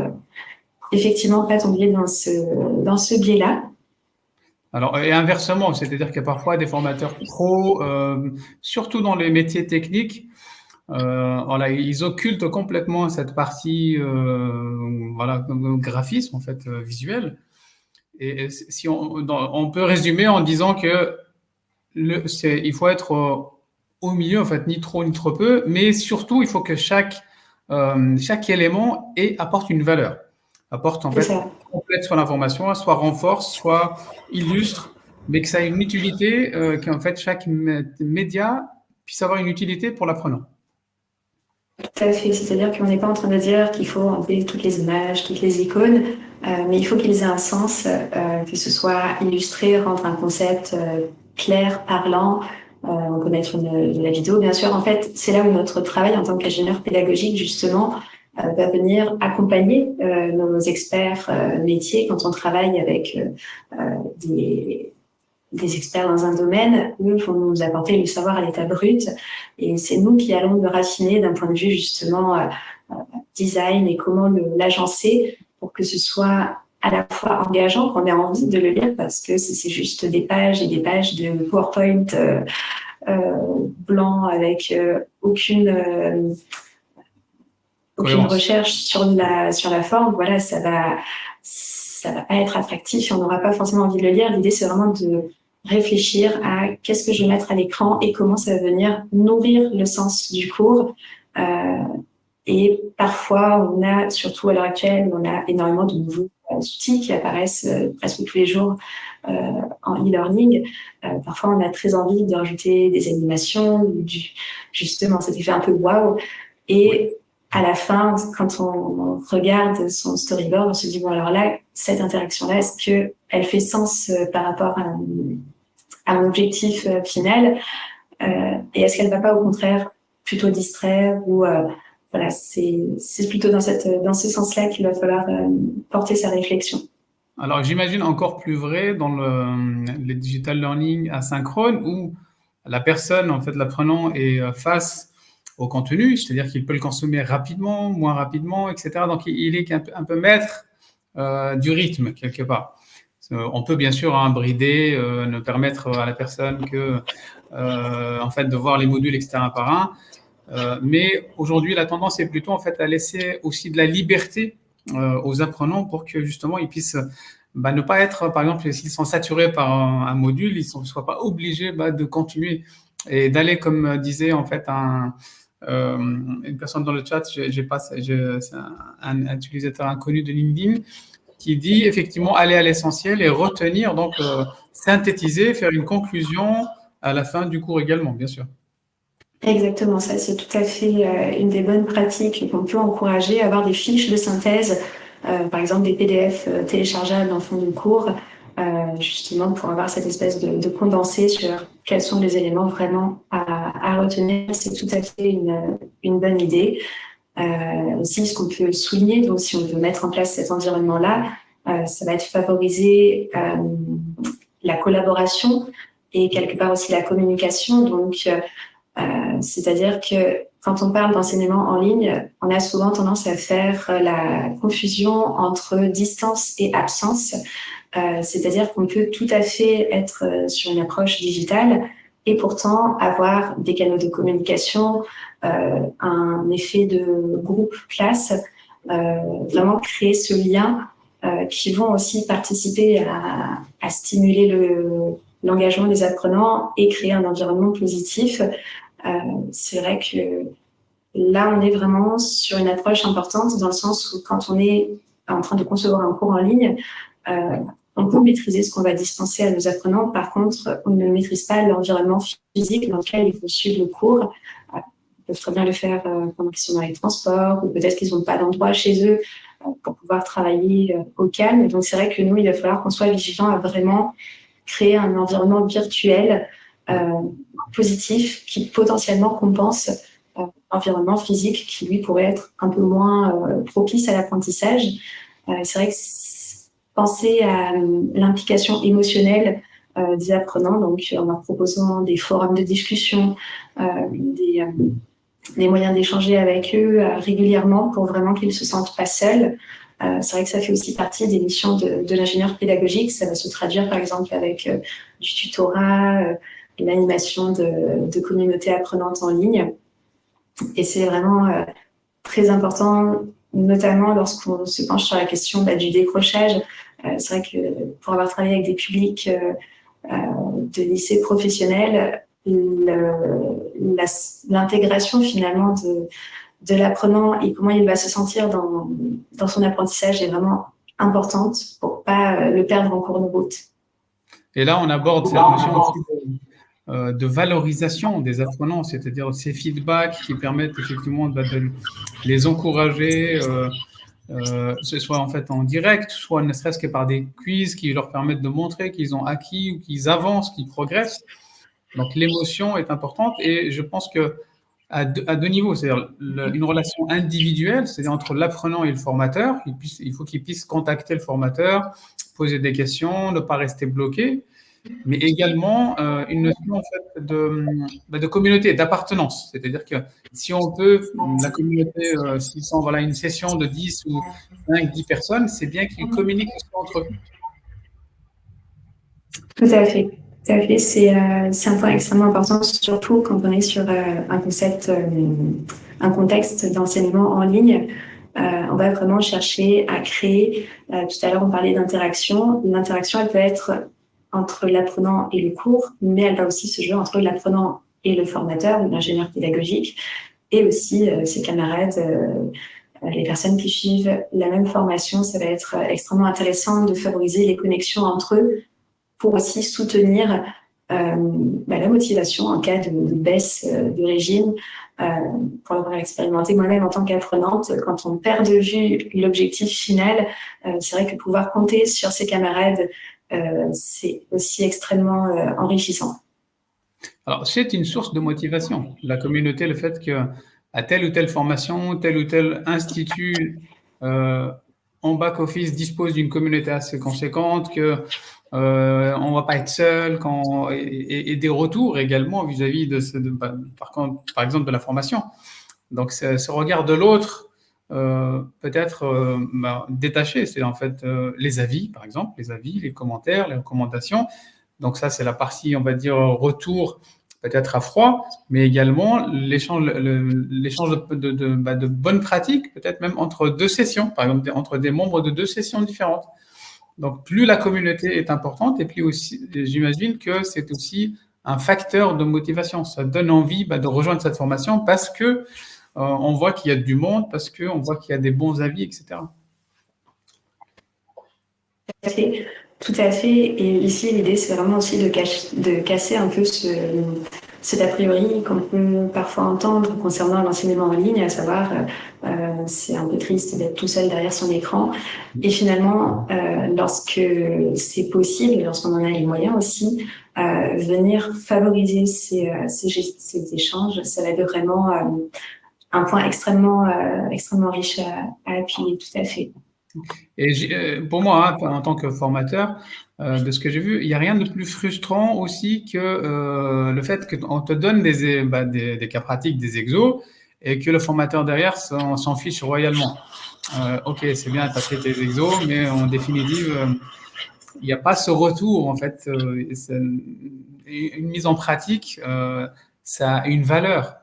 effectivement pas tomber dans ce biais-là. Alors, et inversement, c'est-à-dire que parfois des formateurs pro, surtout dans les métiers techniques, voilà, ils occultent complètement cette partie, voilà, graphisme en fait, visuel. Et si on peut résumer en disant que il faut être au milieu, en fait, ni trop ni trop peu, mais surtout, il faut que chaque élément apporte une valeur, apporte en fait, complète soit l'information, soit renforce, soit illustre, mais que ça ait une utilité, qu'en fait chaque média puisse avoir une utilité pour l'apprenant. Tout à fait, c'est-à-dire qu'on n'est pas en train de dire qu'il faut enlever toutes les images, toutes les icônes, mais il faut qu'ils aient un sens, que ce soit illustré, rendre un concept clair, parlant. On peut mettre de la vidéo, bien sûr. En fait, c'est là où notre travail en tant qu'ingénieur pédagogique, justement, va venir accompagner nos experts métiers quand on travaille avec des experts dans un domaine. Eux vont nous apporter le savoir à l'état brut et c'est nous qui allons le raffiner d'un point de vue justement design et comment l'agencer pour que ce soit à la fois engageant, qu'on ait envie de le lire parce que c'est juste des pages et des pages de PowerPoint blanc avec aucune recherche sur la forme. Voilà, ça va pas être attractif et on n'aura pas forcément envie de le lire. L'idée, c'est vraiment de réfléchir à qu'est-ce que je vais mettre à l'écran et comment ça va venir nourrir le sens du cours. Et parfois, on a, surtout à l'heure actuelle, on a énormément de nouveaux outils qui apparaissent presque tous les jours en e-learning. Parfois, on a très envie de rajouter des animations, justement cet effet un peu waouh. Et à la fin, quand on regarde son storyboard, on se dit, bon, alors là, cette interaction-là, est-ce qu'elle fait sens par rapport à mon objectif final et est-ce qu'elle ne va pas, au contraire, plutôt distraire ou voilà, c'est plutôt dans ce sens-là qu'il va falloir porter sa réflexion. Alors, j'imagine encore plus vrai dans les digital learning asynchrone où la personne, en fait, l'apprenant est face au contenu, c'est-à-dire qu'il peut le consommer rapidement, moins rapidement, etc. Donc, il est un peu maître du rythme, quelque part. On peut bien sûr brider, ne permettre à la personne que, en fait, de voir les modules, etc., un par un. Mais aujourd'hui, la tendance est plutôt en fait à laisser aussi de la liberté aux apprenants pour que justement ils puissent ne pas être, par exemple, s'ils sont saturés par un module, ils ne soient pas obligés de continuer et d'aller, comme disait en fait une personne dans le chat, c'est un utilisateur inconnu de LinkedIn qui dit effectivement aller à l'essentiel et retenir, donc synthétiser, faire une conclusion à la fin du cours également, bien sûr. Exactement, ça c'est tout à fait une des bonnes pratiques qu'on peut encourager, avoir des fiches de synthèse, par exemple des PDF téléchargeables en fond du cours, justement pour avoir cette espèce de condensé sur quels sont les éléments vraiment à retenir. C'est tout à fait une bonne idée. Aussi, ce qu'on peut souligner, donc si on veut mettre en place cet environnement-là, ça va être favoriser la collaboration et quelque part aussi la communication. Donc, c'est-à-dire que quand on parle d'enseignement en ligne, on a souvent tendance à faire la confusion entre distance et absence. C'est-à-dire qu'on peut tout à fait être sur une approche digitale et pourtant avoir des canaux de communication, un effet de groupe classe, vraiment créer ce lien qui vont aussi participer à stimuler l'engagement des apprenants et créer un environnement positif. C'est vrai que là, on est vraiment sur une approche importante dans le sens où quand on est en train de concevoir un cours en ligne, on peut maîtriser ce qu'on va dispenser à nos apprenants. Par contre, on ne maîtrise pas l'environnement physique dans lequel ils vont suivre le cours. Ils peuvent très bien le faire pendant qu'ils sont dans les transports, ou peut-être qu'ils n'ont pas d'endroit chez eux pour pouvoir travailler au calme. Donc, c'est vrai que nous, il va falloir qu'on soit vigilants à vraiment créer un environnement virtuel positif qui potentiellement compense l'environnement physique qui, lui, pourrait être un peu moins propice à l'apprentissage. C'est vrai que penser à l'implication émotionnelle des apprenants, donc en leur proposant des forums de discussion, des moyens d'échanger avec eux régulièrement pour vraiment qu'ils ne se sentent pas seuls. C'est vrai que ça fait aussi partie des missions de l'ingénieur pédagogique. Ça va se traduire par exemple avec du tutorat, l'animation de communautés apprenantes en ligne. Et c'est vraiment très important, notamment lorsqu'on se penche sur la question du décrochage. C'est vrai que pour avoir travaillé avec des publics de lycées professionnels, l'intégration finalement de l'apprenant et comment il va se sentir dans son apprentissage est vraiment importante pour pas le perdre en cours de route. Et là, on aborde cette notion aussi de valorisation des apprenants, c'est-à-dire ces feedbacks qui permettent effectivement de les encourager, ce soit en fait en direct, soit ne serait-ce que par des quiz qui leur permettent de montrer qu'ils ont acquis ou qu'ils avancent, qu'ils progressent. Donc l'émotion est importante et je pense que à deux niveaux, c'est-à-dire une relation individuelle, c'est-à-dire entre l'apprenant et le formateur. Il faut qu'il puisse contacter le formateur, poser des questions, ne pas rester bloqué, mais également une notion en fait de communauté, d'appartenance. C'est-à-dire que si on peut, la communauté, s'ils sont une session de 10 ou 5, 10 personnes, c'est bien qu'ils communiquent entre eux. Tout à fait. Tout à fait. C'est un point extrêmement important, surtout quand on est sur un contexte d'enseignement en ligne. On va vraiment chercher à créer, tout à l'heure on parlait d'interaction. L'interaction, elle peut être entre l'apprenant et le cours, mais elle va aussi se jouer entre l'apprenant et le formateur ou l'ingénieur pédagogique, et aussi ses camarades, les personnes qui suivent la même formation. Ça va être extrêmement intéressant de favoriser les connexions entre eux pour aussi soutenir la motivation en cas de baisse de régime. Pour l'avoir expérimenté moi-même en tant qu'apprenante, quand on perd de vue l'objectif final, c'est vrai que pouvoir compter sur ses camarades, c'est aussi extrêmement enrichissant. Alors, c'est une source de motivation. La communauté, le fait qu'à telle ou telle formation, tel ou tel institut en back-office dispose d'une communauté assez conséquente, que on ne va pas être seul, et des retours également vis-à-vis par exemple de la formation. Donc, ce regard de l'autre peut-être détacher. C'est en fait les avis, par exemple, les avis, les commentaires, les recommandations. Donc ça, c'est la partie, on va dire, retour peut-être à froid, mais également l'échange de bonnes pratiques, peut-être même entre deux sessions, par exemple entre des membres de deux sessions différentes. Donc plus la communauté est importante, et puis aussi, j'imagine que c'est aussi un facteur de motivation. Ça donne envie de rejoindre cette formation parce que on voit qu'il y a du monde, parce qu'on voit qu'il y a des bons avis, etc. À fait, tout à fait. Et ici, l'idée, c'est vraiment aussi de casser un peu cet a priori qu'on peut parfois entendre concernant l'enseignement en ligne, à savoir, c'est un peu triste d'être tout seul derrière son écran. Et finalement, lorsque c'est possible, lorsqu'on en a les moyens aussi, venir favoriser ces échanges, ça va être vraiment un point extrêmement riche à appuyer, tout à fait. Et pour moi, hein, en tant que formateur, de ce que j'ai vu, il n'y a rien de plus frustrant aussi que le fait qu'on te donne des cas pratiques, des exos, et que le formateur derrière s'en fiche royalement. Ok, c'est bien, tu as fait tes exos, mais en définitive, il n'y a pas ce retour, en fait. Une mise en pratique, ça a une valeur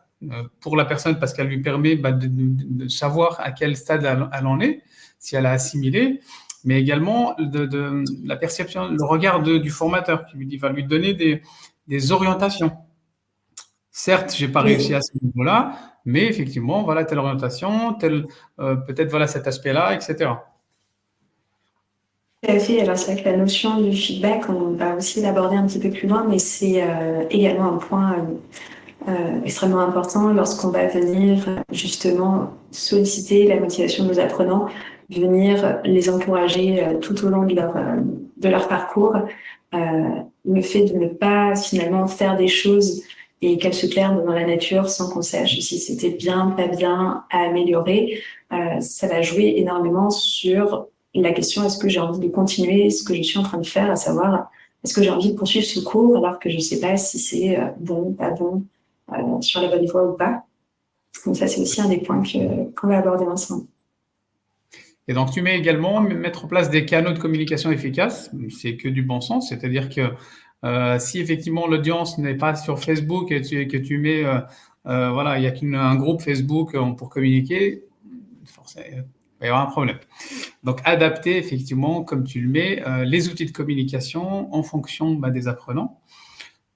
pour la personne parce qu'elle lui permet de savoir à quel stade elle en est, si elle a assimilé, mais également de la perception, le regard du formateur qui va lui donner des orientations. Certes, j'ai pas réussi Oui. à ce niveau-là, mais effectivement, voilà telle orientation, peut-être voilà cet aspect-là, etc. Tout à fait. Alors, c'est vrai que la notion du feedback, on va aussi l'aborder un petit peu plus loin, mais c'est également un point extrêmement important lorsqu'on va venir justement solliciter la motivation de nos apprenants, venir les encourager tout au long de leur parcours. Le fait de ne pas finalement faire des choses et qu'elles se perdent dans la nature sans qu'on sache si c'était bien, pas bien, à améliorer, ça va jouer énormément sur la question est-ce que j'ai envie de continuer ce que je suis en train de faire, à savoir est-ce que j'ai envie de poursuivre ce cours alors que je ne sais pas si c'est bon, pas bon, sur la bonne voie ou pas. Donc ça, c'est aussi un des points qu'on va aborder ensemble. Et donc, tu mets également mettre en place des canaux de communication efficaces. C'est que du bon sens. C'est-à-dire que si effectivement l'audience n'est pas sur Facebook et que tu mets, voilà, il n'y a qu'un groupe Facebook pour communiquer, forcément, il va y avoir un problème. Donc, adapter effectivement, comme tu le mets, les outils de communication en fonction des apprenants.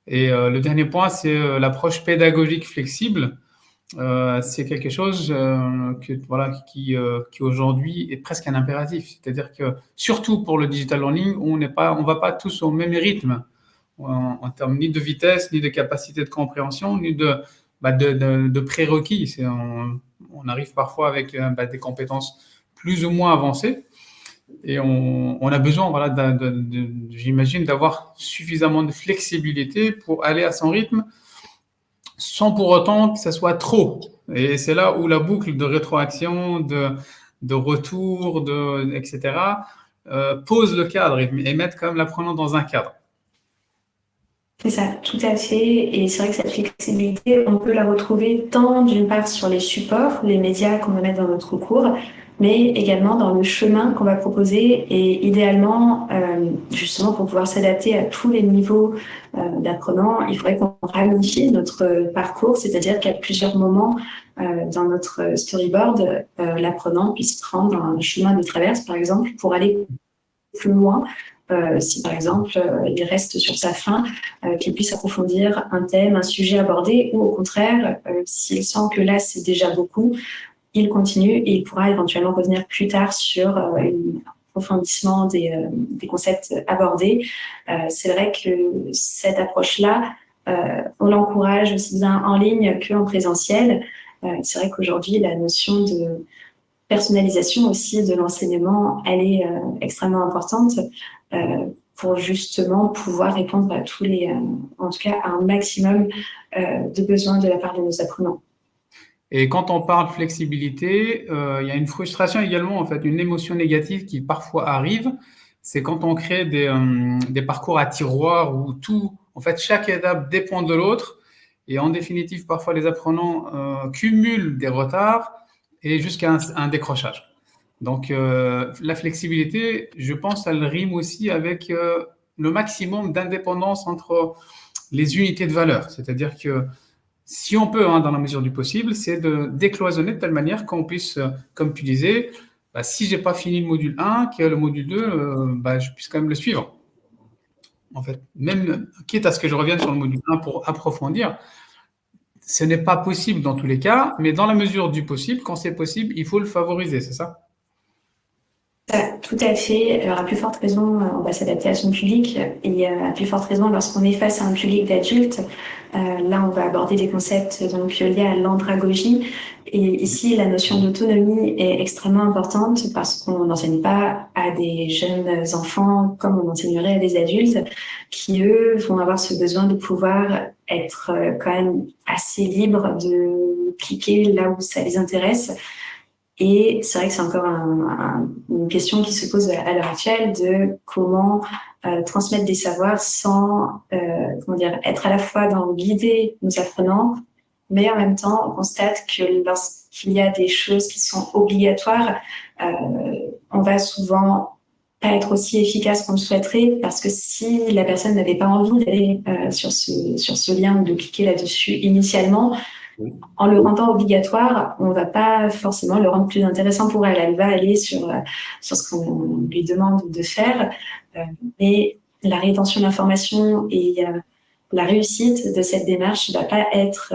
Et le dernier point, c'est l'approche pédagogique flexible. C'est quelque chose qui aujourd'hui est presque un impératif. C'est-à-dire que surtout pour le digital learning, on va pas tous au même rythme en termes ni de vitesse, ni de capacité de compréhension, ni de prérequis. On arrive parfois avec des compétences plus ou moins avancées et on a besoin, voilà, j'imagine, d'avoir suffisamment de flexibilité pour aller à son rythme sans pour autant que ça soit trop. Et c'est là où la boucle de rétroaction, de retour, etc., pose le cadre et met quand même l'apprenant dans un cadre. C'est ça, tout à fait. Et c'est vrai que cette flexibilité, on peut la retrouver tant d'une part sur les supports, les médias qu'on va mettre dans notre cours, mais également dans le chemin qu'on va proposer et idéalement, justement pour pouvoir s'adapter à tous les niveaux d'apprenants, il faudrait qu'on ramifie notre parcours, c'est-à-dire qu'à plusieurs moments dans notre storyboard, l'apprenant puisse prendre un chemin de traverse, par exemple, pour aller plus loin. Si par exemple il reste sur sa fin, qu'il puisse approfondir un thème, un sujet abordé, ou au contraire, s'il sent que là c'est déjà beaucoup, il continue et il pourra éventuellement revenir plus tard sur un approfondissement des concepts abordés. C'est vrai que cette approche-là, on l'encourage aussi bien en ligne qu'en présentiel. C'est vrai qu'aujourd'hui, la notion de personnalisation aussi de l'enseignement, elle est extrêmement importante pour justement pouvoir répondre à en tout cas à un maximum de besoins de la part de nos apprenants. Et quand on parle flexibilité, il y a une frustration également, en fait, une émotion négative qui parfois arrive. C'est quand on crée des parcours à tiroir où tout, en fait, chaque étape dépend de l'autre. Et en définitive, parfois les apprenants cumulent des retards et jusqu'à un décrochage. Donc, la flexibilité, je pense, elle rime aussi avec le maximum d'indépendance entre les unités de valeur. C'est-à-dire que si on peut, hein, dans la mesure du possible, c'est de décloisonner de telle manière qu'on puisse, comme tu disais, bah, si j'ai pas fini le module 1, qu'il y a le module 2, bah, je puisse quand même le suivre. En fait, même quitte à ce que je revienne sur le module 1 pour approfondir, ce n'est pas possible dans tous les cas, mais dans la mesure du possible, quand c'est possible, il faut le favoriser, c'est ça? Tout à fait. Alors, à plus forte raison, on va s'adapter à son public et à plus forte raison, lorsqu'on est face à un public d'adultes, là, on va aborder des concepts donc liés à l'andragogie. Et ici, la notion d'autonomie est extrêmement importante parce qu'on n'enseigne pas à des jeunes enfants comme on enseignerait à des adultes qui, eux, vont avoir ce besoin de pouvoir être quand même assez libres de cliquer là où ça les intéresse. Et c'est vrai que c'est encore une question qui se pose à l'heure actuelle de comment transmettre des savoirs sans comment dire, être à la fois dans l'idée de nos apprenants, mais en même temps, on constate que lorsqu'il y a des choses qui sont obligatoires, on va souvent pas être aussi efficace qu'on le souhaiterait parce que si la personne n'avait pas envie d'aller sur ce lien ou de cliquer là-dessus initialement, en le rendant obligatoire, on ne va pas forcément le rendre plus intéressant pour elle. Elle va aller sur ce qu'on lui demande de faire, mais la rétention d'informations et la réussite de cette démarche ne va pas être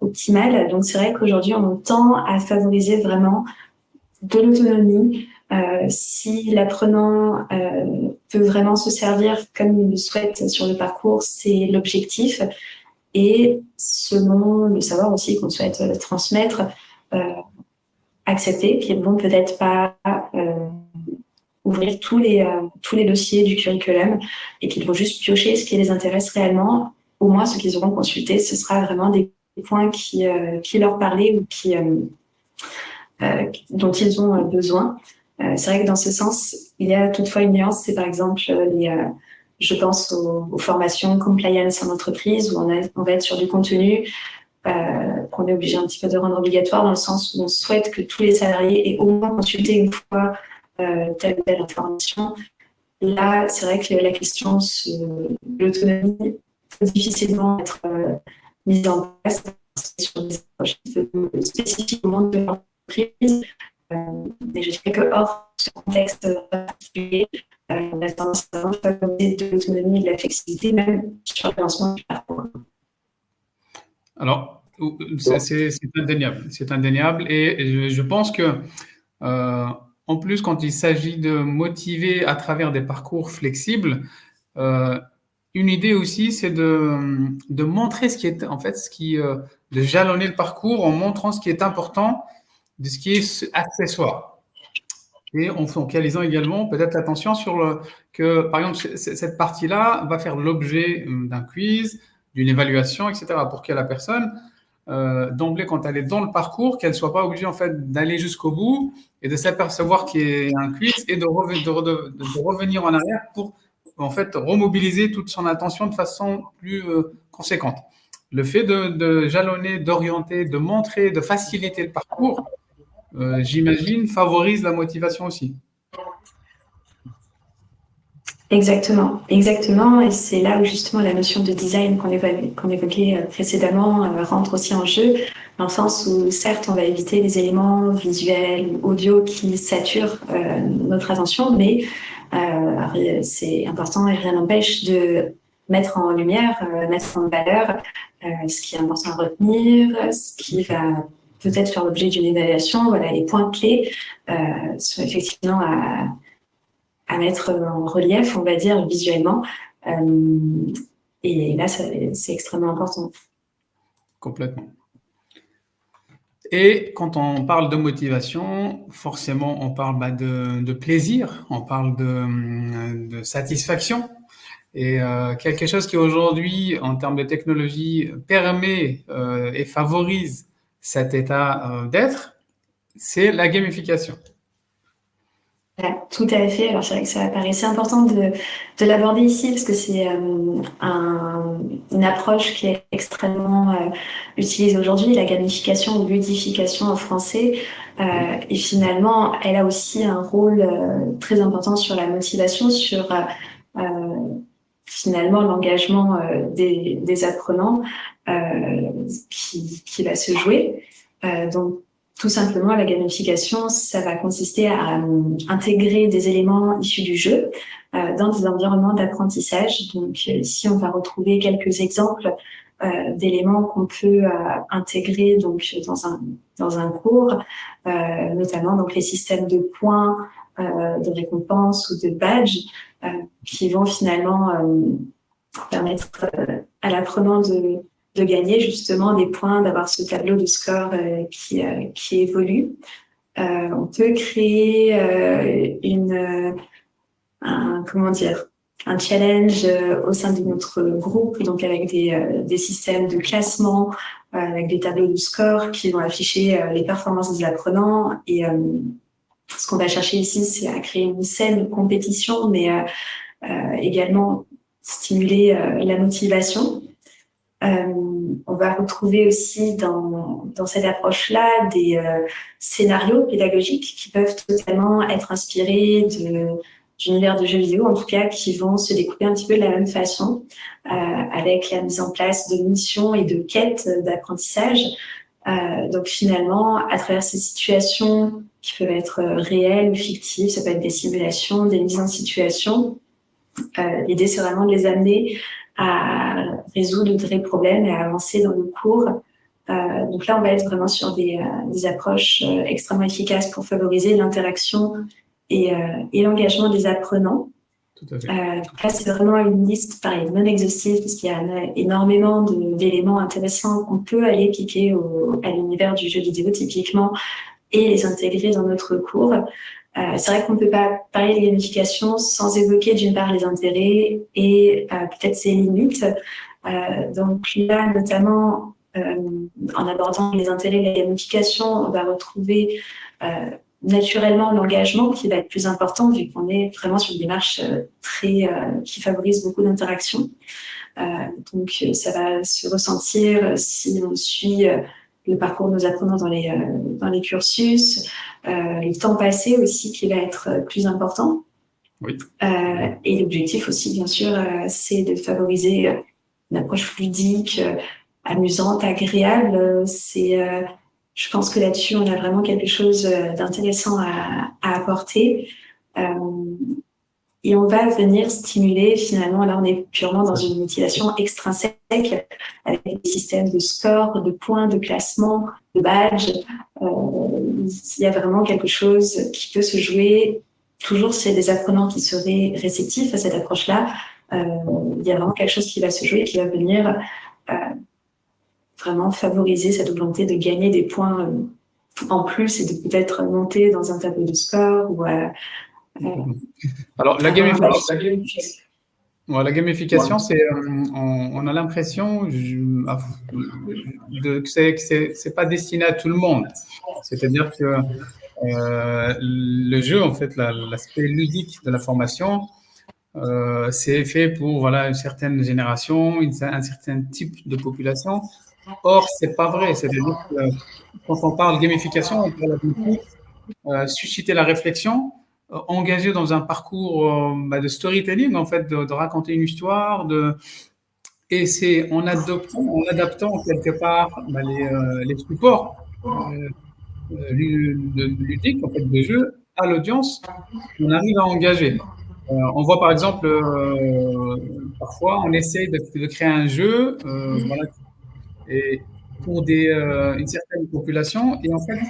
optimale. Donc c'est vrai qu'aujourd'hui, on tend à favoriser vraiment de l'autonomie. Si l'apprenant peut vraiment se servir comme il le souhaite sur le parcours, c'est l'objectif. Et selon le savoir aussi qu'on souhaite transmettre, accepter qu'ils ne vont peut-être pas ouvrir tous les dossiers du curriculum et qu'ils vont juste piocher ce qui les intéresse réellement. Au moins, ce qu'ils auront consulté, ce sera vraiment des points qui leur parlaient ou dont ils ont besoin. C'est vrai que dans ce sens, il y a toutefois une nuance, c'est par exemple je pense aux formations compliance en entreprise où on va être sur du contenu qu'on est obligé un petit peu de rendre obligatoire dans le sens où on souhaite que tous les salariés aient au moins consulté une fois telle ou telle information. Là, c'est vrai que la question de l'autonomie peut difficilement être mise en place sur des approches spécifiques au monde de l'entreprise. Mais je dirais que hors ce contexte particulier, on a tendance à favoriser de l'autonomie et de la flexibilité, même sur le lancement du parcours. Alors, c'est indéniable, c'est indéniable, et je pense que en plus, quand il s'agit de motiver à travers des parcours flexibles, euh, une idée aussi, c'est de montrer ce qui est, en fait, de jalonner le parcours en montrant ce qui est important de ce qui est accessoire. Et en focalisant également peut-être l'attention sur que, par exemple, cette partie-là va faire l'objet d'un quiz, d'une évaluation, etc., pour que la personne, d'emblée, quand elle est dans le parcours, qu'elle ne soit pas obligée en fait d'aller jusqu'au bout et de s'apercevoir qu'il y a un quiz et de revenir en arrière pour en fait remobiliser toute son attention de façon plus conséquente. Le fait de jalonner, d'orienter, de montrer, de faciliter le parcours, j'imagine, favorise la motivation aussi. Exactement, exactement. Et c'est là où justement la notion de design qu'on évoquait précédemment rentre aussi en jeu, dans le sens où certes on va éviter les éléments visuels, audio qui saturent notre attention, mais c'est important et rien n'empêche de mettre en lumière, mettre en valeur ce qui est important à retenir, ce qui va peut-être faire l'objet d'une évaluation. Voilà, les points clés sont effectivement à mettre en relief, on va dire, visuellement. Et là, c'est extrêmement important. Complètement. Et quand on parle de motivation, forcément, on parle de plaisir, on parle de satisfaction. Et quelque chose qui aujourd'hui, en termes de technologie, permet et favorise cet état d'être, c'est la gamification. Tout à fait. Alors, c'est vrai que ça paraissait important de l'aborder ici parce que c'est une approche qui est extrêmement utilisée aujourd'hui, la gamification ou ludification en français. Oui, Et finalement, elle a aussi un rôle très important sur la motivation, sur finalement l'engagement des apprenants qui va se jouer. Donc, tout simplement, la gamification, ça va consister à intégrer des éléments issus du jeu dans des environnements d'apprentissage. Donc, ici, on va retrouver quelques exemples d'éléments qu'on peut intégrer donc dans un cours, notamment donc les systèmes de points, de récompenses ou de badges qui vont finalement permettre à l'apprenant de gagner justement des points, d'avoir ce tableau de score qui évolue. On peut créer un challenge au sein de notre groupe, donc avec des systèmes de classement, avec des tableaux de score qui vont afficher les performances des apprenants. Et ce qu'on va chercher ici, c'est à créer une saine compétition, mais également stimuler la motivation. On va retrouver aussi dans cette approche-là des scénarios pédagogiques qui peuvent totalement être inspirés d'univers de jeux vidéo, en tout cas qui vont se découper un petit peu de la même façon, avec la mise en place de missions et de quêtes d'apprentissage. Donc finalement, à travers ces situations qui peuvent être réelles ou fictives, ça peut être des simulations, des mises en situation, l'idée c'est vraiment de les amener à résoudre de vrais problèmes et à avancer dans le cours. Donc là, on va être vraiment sur des approches extrêmement efficaces pour favoriser l'interaction et l'engagement des apprenants. tout à fait. Donc là, c'est vraiment une liste, pareil, non exhaustive, parce qu'il y a énormément d'éléments intéressants qu'on peut aller piquer à l'univers du jeu vidéo, typiquement, et les intégrer dans notre cours. C'est vrai qu'on ne peut pas parler de gamification sans évoquer d'une part les intérêts et peut-être ses limites. Donc là, notamment, en abordant les intérêts de la gamification, on va retrouver naturellement l'engagement qui va être plus important vu qu'on est vraiment sur une démarche qui favorise beaucoup d'interaction. Donc ça va se ressentir si on suit le parcours de nos apprenants dans les cursus, le temps passé aussi qui va être plus important. Oui. Et l'objectif aussi, bien sûr, c'est de favoriser une approche ludique, amusante, agréable. Je pense que là-dessus, on a vraiment quelque chose d'intéressant à apporter. Et on va venir stimuler, finalement, là on est purement dans une motivation extrinsèque avec des systèmes de score, de points, de classement, de badges. Il y a vraiment quelque chose qui peut se jouer. Toujours, c'est des apprenants qui seraient réceptifs à cette approche-là. Il y a vraiment quelque chose qui va se jouer, qui va venir vraiment favoriser cette volonté de gagner des points en plus et de peut-être monter dans un tableau de score ou alors, la gamification, c'est, on a l'impression que c'est pas destiné à tout le monde. C'est-à-dire que le jeu, en fait, l'aspect ludique de la formation, c'est fait pour voilà une certaine génération, un certain type de population. Or, c'est pas vrai. C'est-à-dire que quand on parle gamification, on parle beaucoup susciter la réflexion, engager dans un parcours de storytelling, en fait, de raconter une histoire, et c'est en adaptant quelque part les supports ludiques, en fait, de jeu à l'audience, on arrive à engager. On voit par exemple, parfois, on essaye de créer un jeu, voilà, et pour une certaine population, et en fait,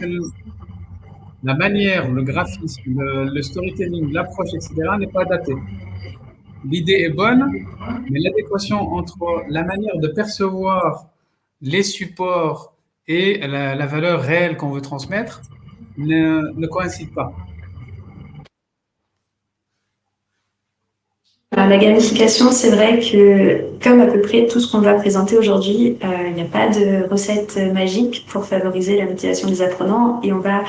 la manière, le graphisme, le storytelling, l'approche, etc., n'est pas adaptée. L'idée est bonne, mais l'adéquation entre la manière de percevoir les supports et la valeur réelle qu'on veut transmettre ne coïncide pas. Alors, la gamification, c'est vrai que, comme à peu près tout ce qu'on va présenter aujourd'hui, il n'y a pas de recette magique pour favoriser la motivation des apprenants et on va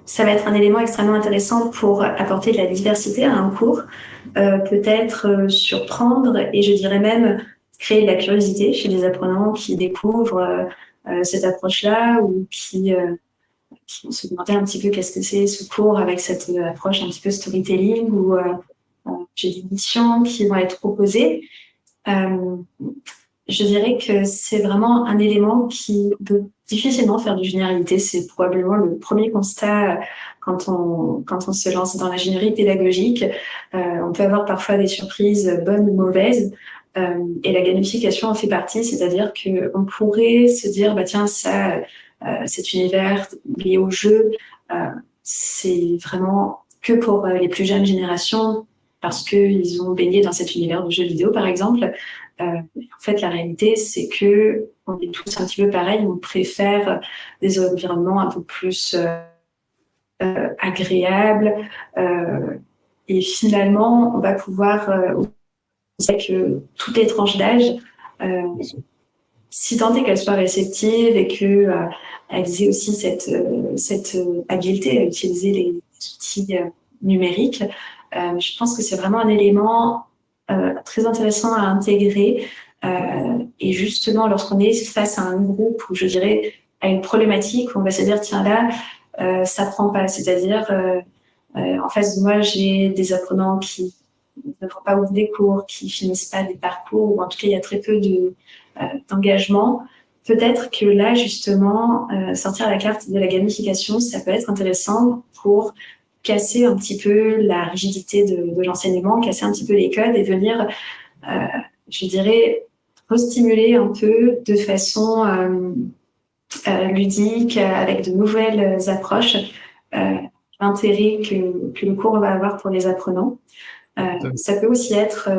ça va être un élément extrêmement intéressant pour apporter de la diversité à un cours, peut-être surprendre et je dirais même créer de la curiosité chez les apprenants qui découvrent cette approche-là ou qui vont se demander un petit peu qu'est-ce que c'est ce cours avec cette approche un petit peu storytelling ou j'ai des missions qui vont être proposées. Je dirais que c'est vraiment un élément qui peut difficilement faire de généralité. C'est probablement le premier constat quand on se lance dans l'ingénierie pédagogique. On peut avoir parfois des surprises bonnes ou mauvaises. Et la gamification en fait partie, c'est-à-dire qu'on pourrait se dire, bah tiens, ça, cet univers lié au jeu, c'est vraiment que pour les plus jeunes générations parce qu'ils ont baigné dans cet univers de jeux vidéo, par exemple. En fait, la réalité, c'est que on est tous un petit peu pareil. On préfère des environnements un peu plus agréables. Et finalement, on va pouvoir que toutes les tranches d'âge, si tant est qu'elles soient réceptives et qu'elles aient aussi cette habileté à utiliser les outils numériques, je pense que c'est vraiment un élément très intéressant à intégrer. Et justement, lorsqu'on est face à un groupe où je dirais à une problématique, on va se dire tiens là, ça prend pas. C'est-à-dire en face de moi, j'ai des apprenants qui ne vont pas au bout des cours, qui finissent pas des parcours, ou en tout cas il y a très peu d'engagement. Peut-être que là justement, sortir la carte de la gamification, ça peut être intéressant pour casser un petit peu la rigidité de l'enseignement, casser un petit peu les codes et venir, je dirais, restimuler un peu de façon ludique, avec de nouvelles approches, l'intérêt que le cours va avoir pour les apprenants. Ça peut aussi être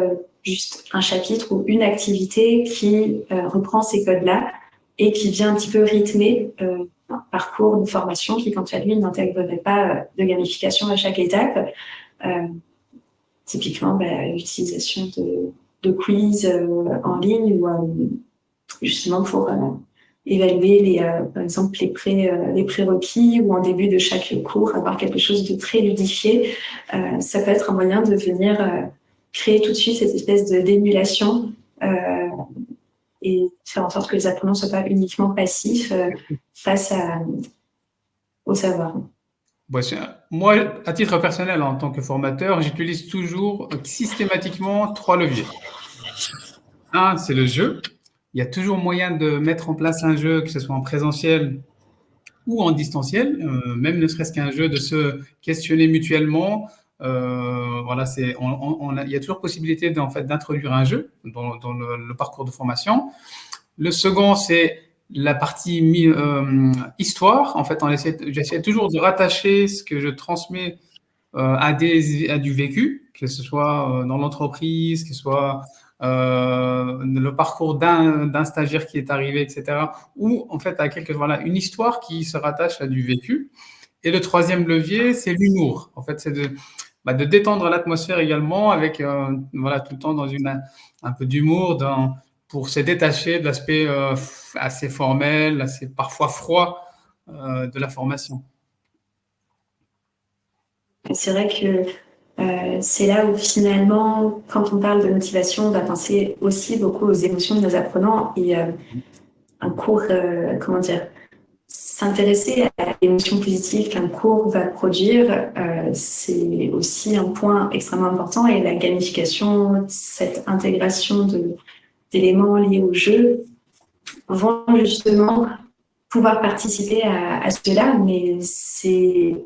juste un chapitre ou une activité qui reprend ces codes-là et qui vient un petit peu rythmer un parcours de formation qui, quant à lui, n'intégrerait pas de gamification à chaque étape. Typiquement, l'utilisation de quiz en ligne ou justement pour évaluer par exemple les prérequis ou en début de chaque cours, avoir quelque chose de très ludifié. Ça peut être un moyen de venir créer tout de suite cette espèce d'émulation et faire en sorte que les apprenants ne soient pas uniquement passifs face au savoir. Moi, à titre personnel, en tant que formateur, j'utilise toujours systématiquement 3 leviers. Un, c'est le jeu. Il y a toujours moyen de mettre en place un jeu, que ce soit en présentiel ou en distanciel, même ne serait-ce qu'un jeu de se questionner mutuellement. Voilà, il y a toujours possibilité en fait, d'introduire un jeu dans le parcours de formation. Le second, c'est la partie histoire. En fait, j'essaie toujours de rattacher ce que je transmets à du vécu, que ce soit dans l'entreprise, que ce soit le parcours d'un stagiaire qui est arrivé, etc. Ou en fait à une histoire qui se rattache à du vécu. Et le troisième levier, c'est l'humour. En fait, c'est de détendre l'atmosphère également avec tout le temps dans un peu d'humour pour se détacher de l'aspect assez formel, assez parfois froid de la formation. C'est vrai que c'est là où finalement, quand on parle de motivation, on va penser aussi beaucoup aux émotions de nos apprenants et un cours, s'intéresser à l'émotion positive qu'un cours va produire, c'est aussi un point extrêmement important et la gamification, cette intégration d'éléments liés au jeu vont justement pouvoir participer à cela, mais c'est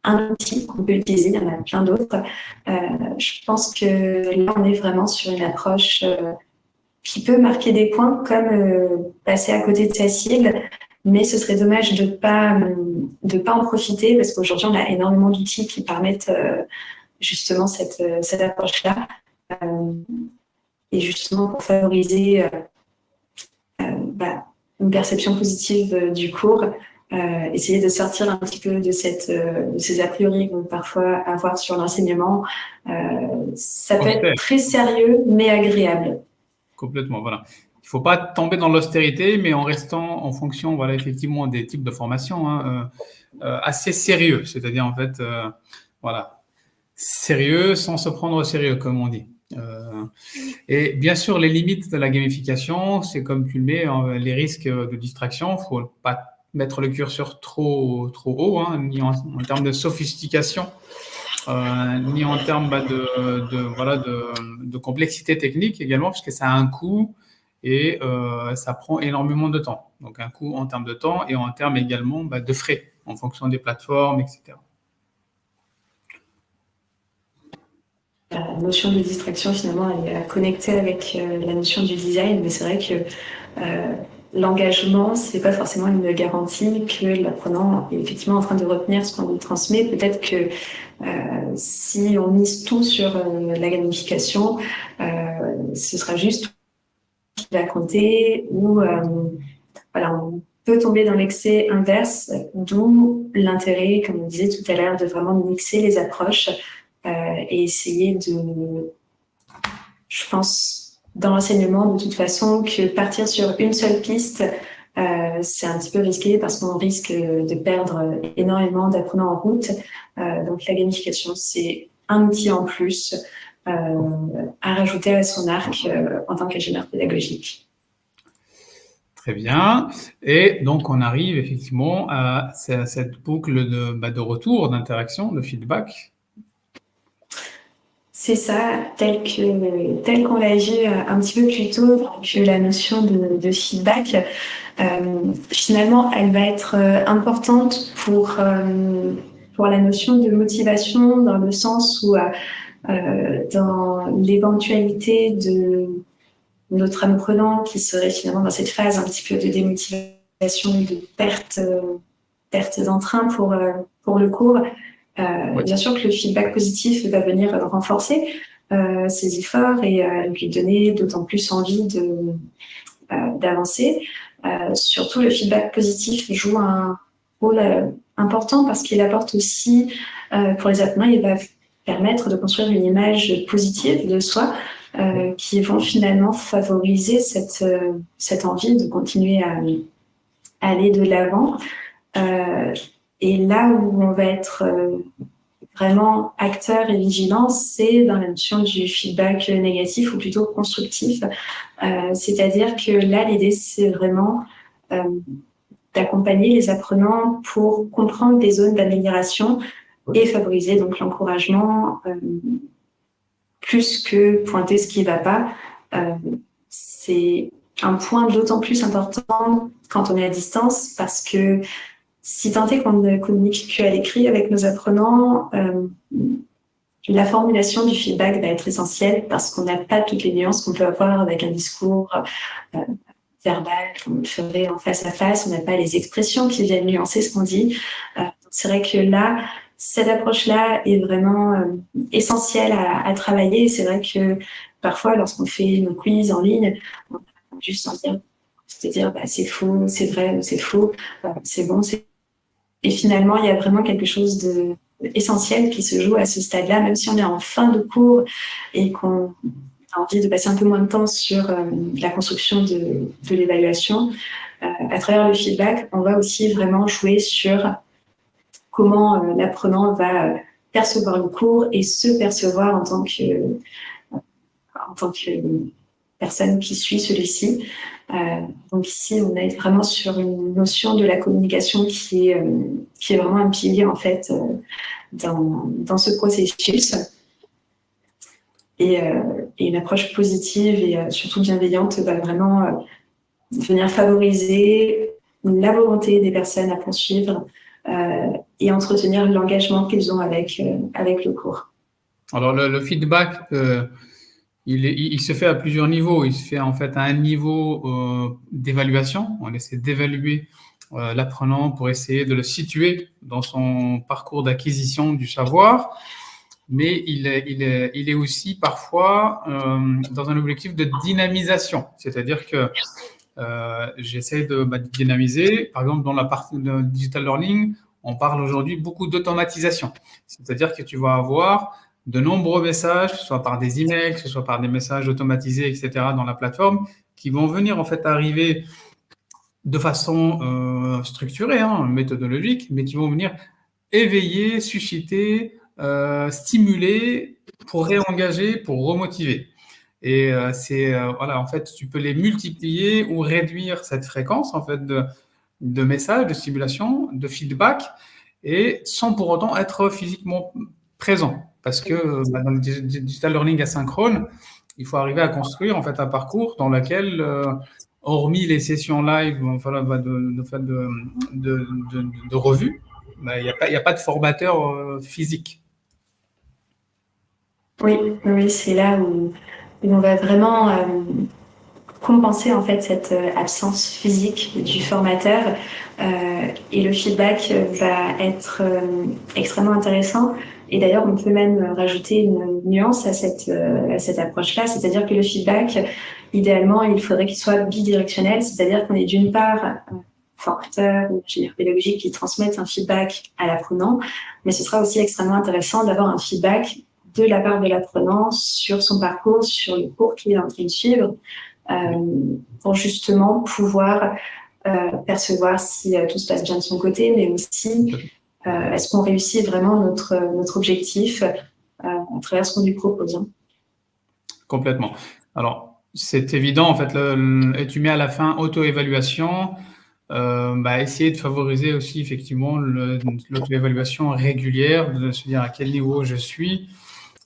un outil qu'on peut utiliser, il y en a plein d'autres. Je pense que là, on est vraiment sur une approche qui peut marquer des points comme passer à côté de sa cible, mais ce serait dommage de pas en profiter parce qu'aujourd'hui, on a énormément d'outils qui permettent justement cette approche-là et justement pour favoriser une perception positive du cours. Essayer de sortir un petit peu de ces a priori qu'on peut parfois avoir sur l'enseignement. Ça peut être très sérieux, mais agréable. Complètement, voilà. Il ne faut pas tomber dans l'austérité, mais en restant en fonction, effectivement, des types de formation. assez sérieux, c'est-à-dire en fait, voilà, sérieux sans se prendre au sérieux, comme on dit. Et bien sûr, les limites de la gamification, c'est comme tu le mets, les risques de distraction. Il ne faut pas mettre le curseur trop haut, hein, ni en termes de sophistication, ni en termes de complexité technique également, parce que ça a un coût et ça prend énormément de temps. Donc un coût en termes de temps et en termes également de frais en fonction des plateformes, etc. La notion de distraction, finalement, elle est connectée avec la notion du design, mais c'est vrai que l'engagement, c'est pas forcément une garantie que l'apprenant est effectivement en train de retenir ce qu'on lui transmet. Peut-être que si on mise tout sur la gamification, ce sera juste qui va compter, ou voilà, on peut tomber dans l'excès inverse, d'où l'intérêt, comme on disait tout à l'heure, de vraiment mixer les approches et essayer de, je pense, dans l'enseignement, de toute façon, que partir sur une seule piste, c'est un petit peu risqué parce qu'on risque de perdre énormément d'apprenants en route. Donc la gamification, c'est un outil en plus à rajouter à son arc en tant qu'ingénieur pédagogique. Très bien. Et donc, on arrive effectivement à cette boucle de retour, d'interaction, de feedback. C'est ça, tel qu'on l'a vu un petit peu plus tôt, que la notion de feedback, finalement, elle va être importante pour la notion de motivation, dans le sens où dans l'éventualité de notre apprenant qui serait finalement dans cette phase un petit peu de démotivation, de perte d'entrain pour le cours, Oui. bien sûr que le feedback positif va venir renforcer ses efforts et lui donner d'autant plus envie d'avancer. Surtout, le feedback positif joue un rôle important parce qu'il apporte aussi, pour les apprenants, il va permettre de construire une image positive de soi qui vont finalement favoriser cette envie de continuer à aller de l'avant. Et là où on va être vraiment acteur et vigilant, c'est dans la notion du feedback négatif ou plutôt constructif. C'est-à-dire que là, l'idée, c'est vraiment d'accompagner les apprenants pour comprendre des zones d'amélioration et favoriser donc l'encouragement plus que pointer ce qui ne va pas. C'est un point d'autant plus important quand on est à distance parce que si tant est qu'on ne communique qu'à l'écrit avec nos apprenants, la formulation du feedback va être essentielle parce qu'on n'a pas toutes les nuances qu'on peut avoir avec un discours verbal, comme on le ferait en face à face. On n'a pas les expressions qui viennent nuancer ce qu'on dit. C'est vrai que là, cette approche-là est vraiment essentielle à travailler. Et c'est vrai que parfois, lorsqu'on fait nos quiz en ligne, on peut juste s'en dire, c'est-à-dire c'est faux, c'est vrai ou c'est faux, c'est bon, c'est... Et finalement, il y a vraiment quelque chose d'essentiel qui se joue à ce stade-là, même si on est en fin de cours et qu'on a envie de passer un peu moins de temps sur la construction de l'évaluation. À travers le feedback, on va aussi vraiment jouer sur comment l'apprenant va percevoir le cours et se percevoir en tant que personne qui suit celui-ci. Donc ici, on est vraiment sur une notion de la communication qui est vraiment un pilier en fait dans ce processus. Et une approche positive et surtout bienveillante va vraiment venir favoriser la volonté des personnes à poursuivre et entretenir l'engagement qu'ils ont avec le cours. Alors le feedback, il se fait à plusieurs niveaux. Il se fait en fait à un niveau d'évaluation. On essaie d'évaluer l'apprenant pour essayer de le situer dans son parcours d'acquisition du savoir. Mais il est aussi parfois dans un objectif de dynamisation. C'est-à-dire que j'essaie de dynamiser. Par exemple, dans la partie de digital learning, on parle aujourd'hui beaucoup d'automatisation. C'est-à-dire que tu vas avoir de nombreux messages, que ce soit par des emails, que ce soit par des messages automatisés, etc., dans la plateforme, qui vont venir en fait arriver de façon structurée, hein, méthodologique, mais qui vont venir éveiller, susciter, stimuler pour réengager, pour remotiver. Et voilà, en fait, tu peux les multiplier ou réduire cette fréquence en fait de messages, de stimulation, de feedback, et sans pour autant être physiquement présent. Parce que dans le digital learning asynchrone, il faut arriver à construire en fait un parcours dans lequel, hormis les sessions live, voilà, de revue, il n'y a pas de formateur physique. Oui, oui, c'est là où on va vraiment compenser en fait cette absence physique du formateur et le feedback va être extrêmement intéressant. Et d'ailleurs, on peut même rajouter une nuance à cette approche-là, c'est-à-dire que le feedback, idéalement, il faudrait qu'il soit bidirectionnel, c'est-à-dire qu'on est d'une part formateur ou ingénieur pédagogique qui transmettent un feedback à l'apprenant, mais ce sera aussi extrêmement intéressant d'avoir un feedback de la part de l'apprenant sur son parcours, sur le cours qu'il est en train de suivre, pour justement pouvoir percevoir si tout se passe bien de son côté, mais aussi est-ce qu'on réussit vraiment notre objectif à travers ce qu'on lui propose. Complètement. Alors, c'est évident, en fait, et tu mets à la fin auto-évaluation, essayer de favoriser aussi effectivement l'auto-évaluation régulière, de se dire à quel niveau je suis,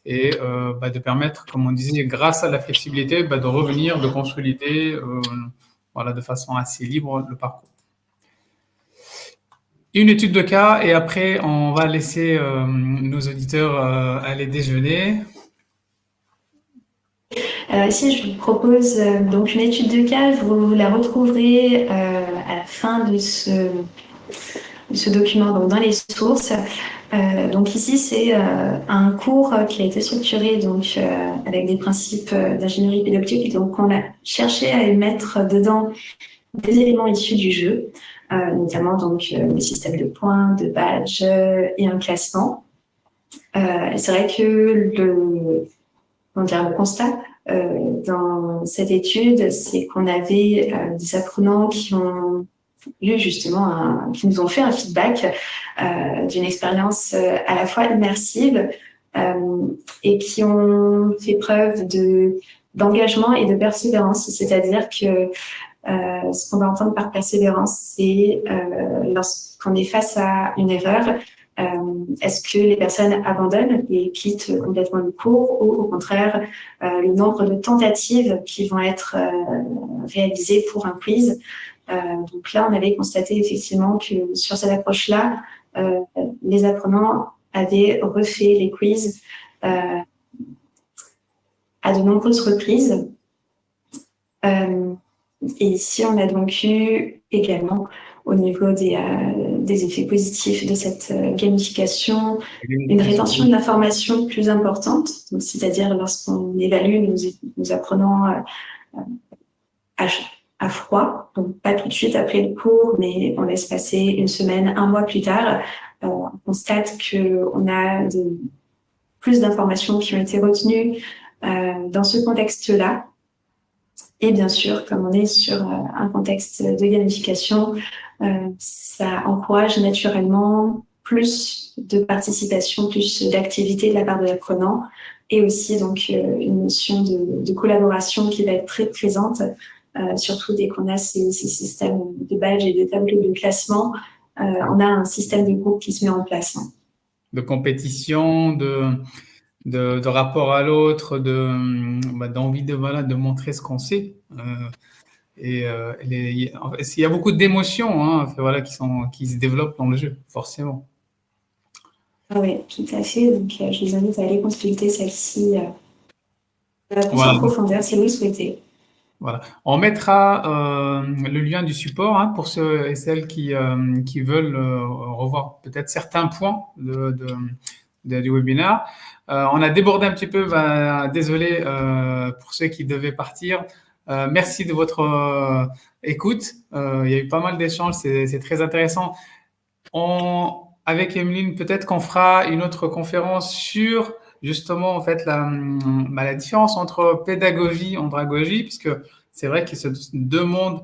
et de permettre, comme on disait, grâce à la flexibilité, de revenir, de consolider voilà, de façon assez libre le parcours. Une étude de cas, et après on va laisser nos auditeurs aller déjeuner. Alors ici, je vous propose donc une étude de cas. Vous la retrouverez à la fin de ce document, donc dans les sources. Donc ici, c'est un cours qui a été structuré donc avec des principes d'ingénierie pédagogique. Donc on a cherché à émettre dedans des éléments issus du jeu, notamment donc des systèmes de points, de badges et un classement. C'est vrai que le constat dans cette étude, c'est qu'on avait des apprenants qui ont eu justement qui nous ont fait un feedback d'une expérience à la fois immersive et qui ont fait preuve d'engagement et de persévérance. C'est-à-dire que ce qu'on va entendre par persévérance, c'est lorsqu'on est face à une erreur, est-ce que les personnes abandonnent et quittent complètement le cours, ou au contraire, le nombre de tentatives qui vont être réalisées pour un quiz. Donc là, on avait constaté effectivement que sur cette approche-là, les apprenants avaient refait les quiz à de nombreuses reprises. Et ici, on a donc eu également, au niveau des effets positifs de cette gamification, une rétention de l'information plus importante, c'est-à-dire lorsqu'on évalue nous apprenant à froid, donc pas tout de suite après le cours, mais on laisse passer une semaine, un mois plus tard, on constate qu'on a plus d'informations qui ont été retenues dans ce contexte-là. Et bien sûr, comme on est sur un contexte de gamification, ça encourage naturellement plus de participation, plus d'activité de la part de l'apprenant, et aussi donc une notion de collaboration qui va être très présente, surtout dès qu'on a ces systèmes de badges et de tableaux de classement. On a un système de groupe qui se met en place. De compétition, de rapport à l'autre, d'envie de montrer ce qu'on sait. Il y a beaucoup d'émotions voilà, qui se développent dans le jeu, forcément. Oui, tout à fait. Donc, je vous invite à aller consulter celle-ci en profondeur si vous le souhaitez. Voilà. On mettra le lien du support pour ceux et celles qui veulent revoir peut-être certains points du webinaire. On a débordé un petit peu, désolé pour ceux qui devaient partir. Merci de votre écoute. Il y a eu pas mal d'échanges, c'est très intéressant. Avec Emeline, peut-être qu'on fera une autre conférence sur justement en fait la différence entre pédagogie et andragogie, puisque c'est vrai que c'est deux mondes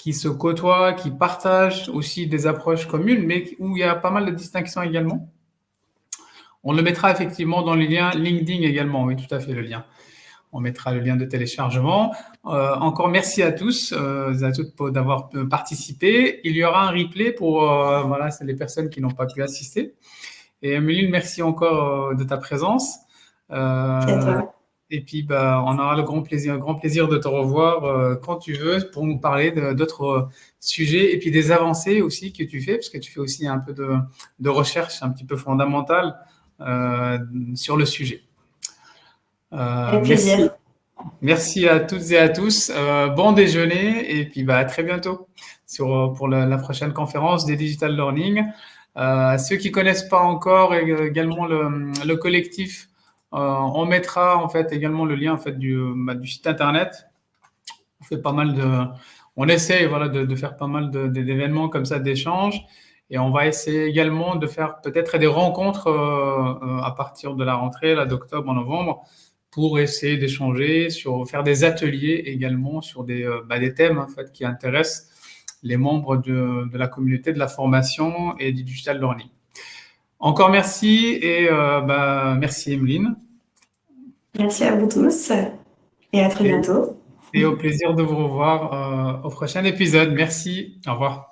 qui se côtoient, qui partagent aussi des approches communes, mais où il y a pas mal de distinctions également. On le mettra effectivement dans les liens LinkedIn également, oui, tout à fait, le lien. On mettra le lien de téléchargement. Encore merci à tous, à toutes d'avoir participé. Il y aura un replay pour voilà, c'est les personnes qui n'ont pas pu assister. Et Emeline, merci encore de ta présence. C'est à toi. Et puis, bah, on aura le grand plaisir de te revoir quand tu veux pour nous parler d'autres sujets et puis des avancées aussi que tu fais, parce que tu fais aussi un peu de recherche un petit peu fondamentale sur le sujet. Avec Merci. plaisir. Merci à toutes et à tous. Bon déjeuner et puis bah, à très bientôt pour la prochaine conférence des Digital Learning. Ceux qui connaissent pas encore également le collectif, on mettra en fait également le lien en fait du site internet. On fait pas mal on essaie voilà de faire pas mal d'événements comme ça d'échanges et on va essayer également de faire peut-être des rencontres à partir de la rentrée là d'octobre en novembre pour essayer d'échanger faire des ateliers également sur des thèmes en fait qui intéressent les membres de la communauté de la formation et du digital learning. Encore merci et merci Emeline. Merci à vous tous et à très Et, bientôt. et au plaisir de vous revoir au prochain épisode. Merci. Au revoir.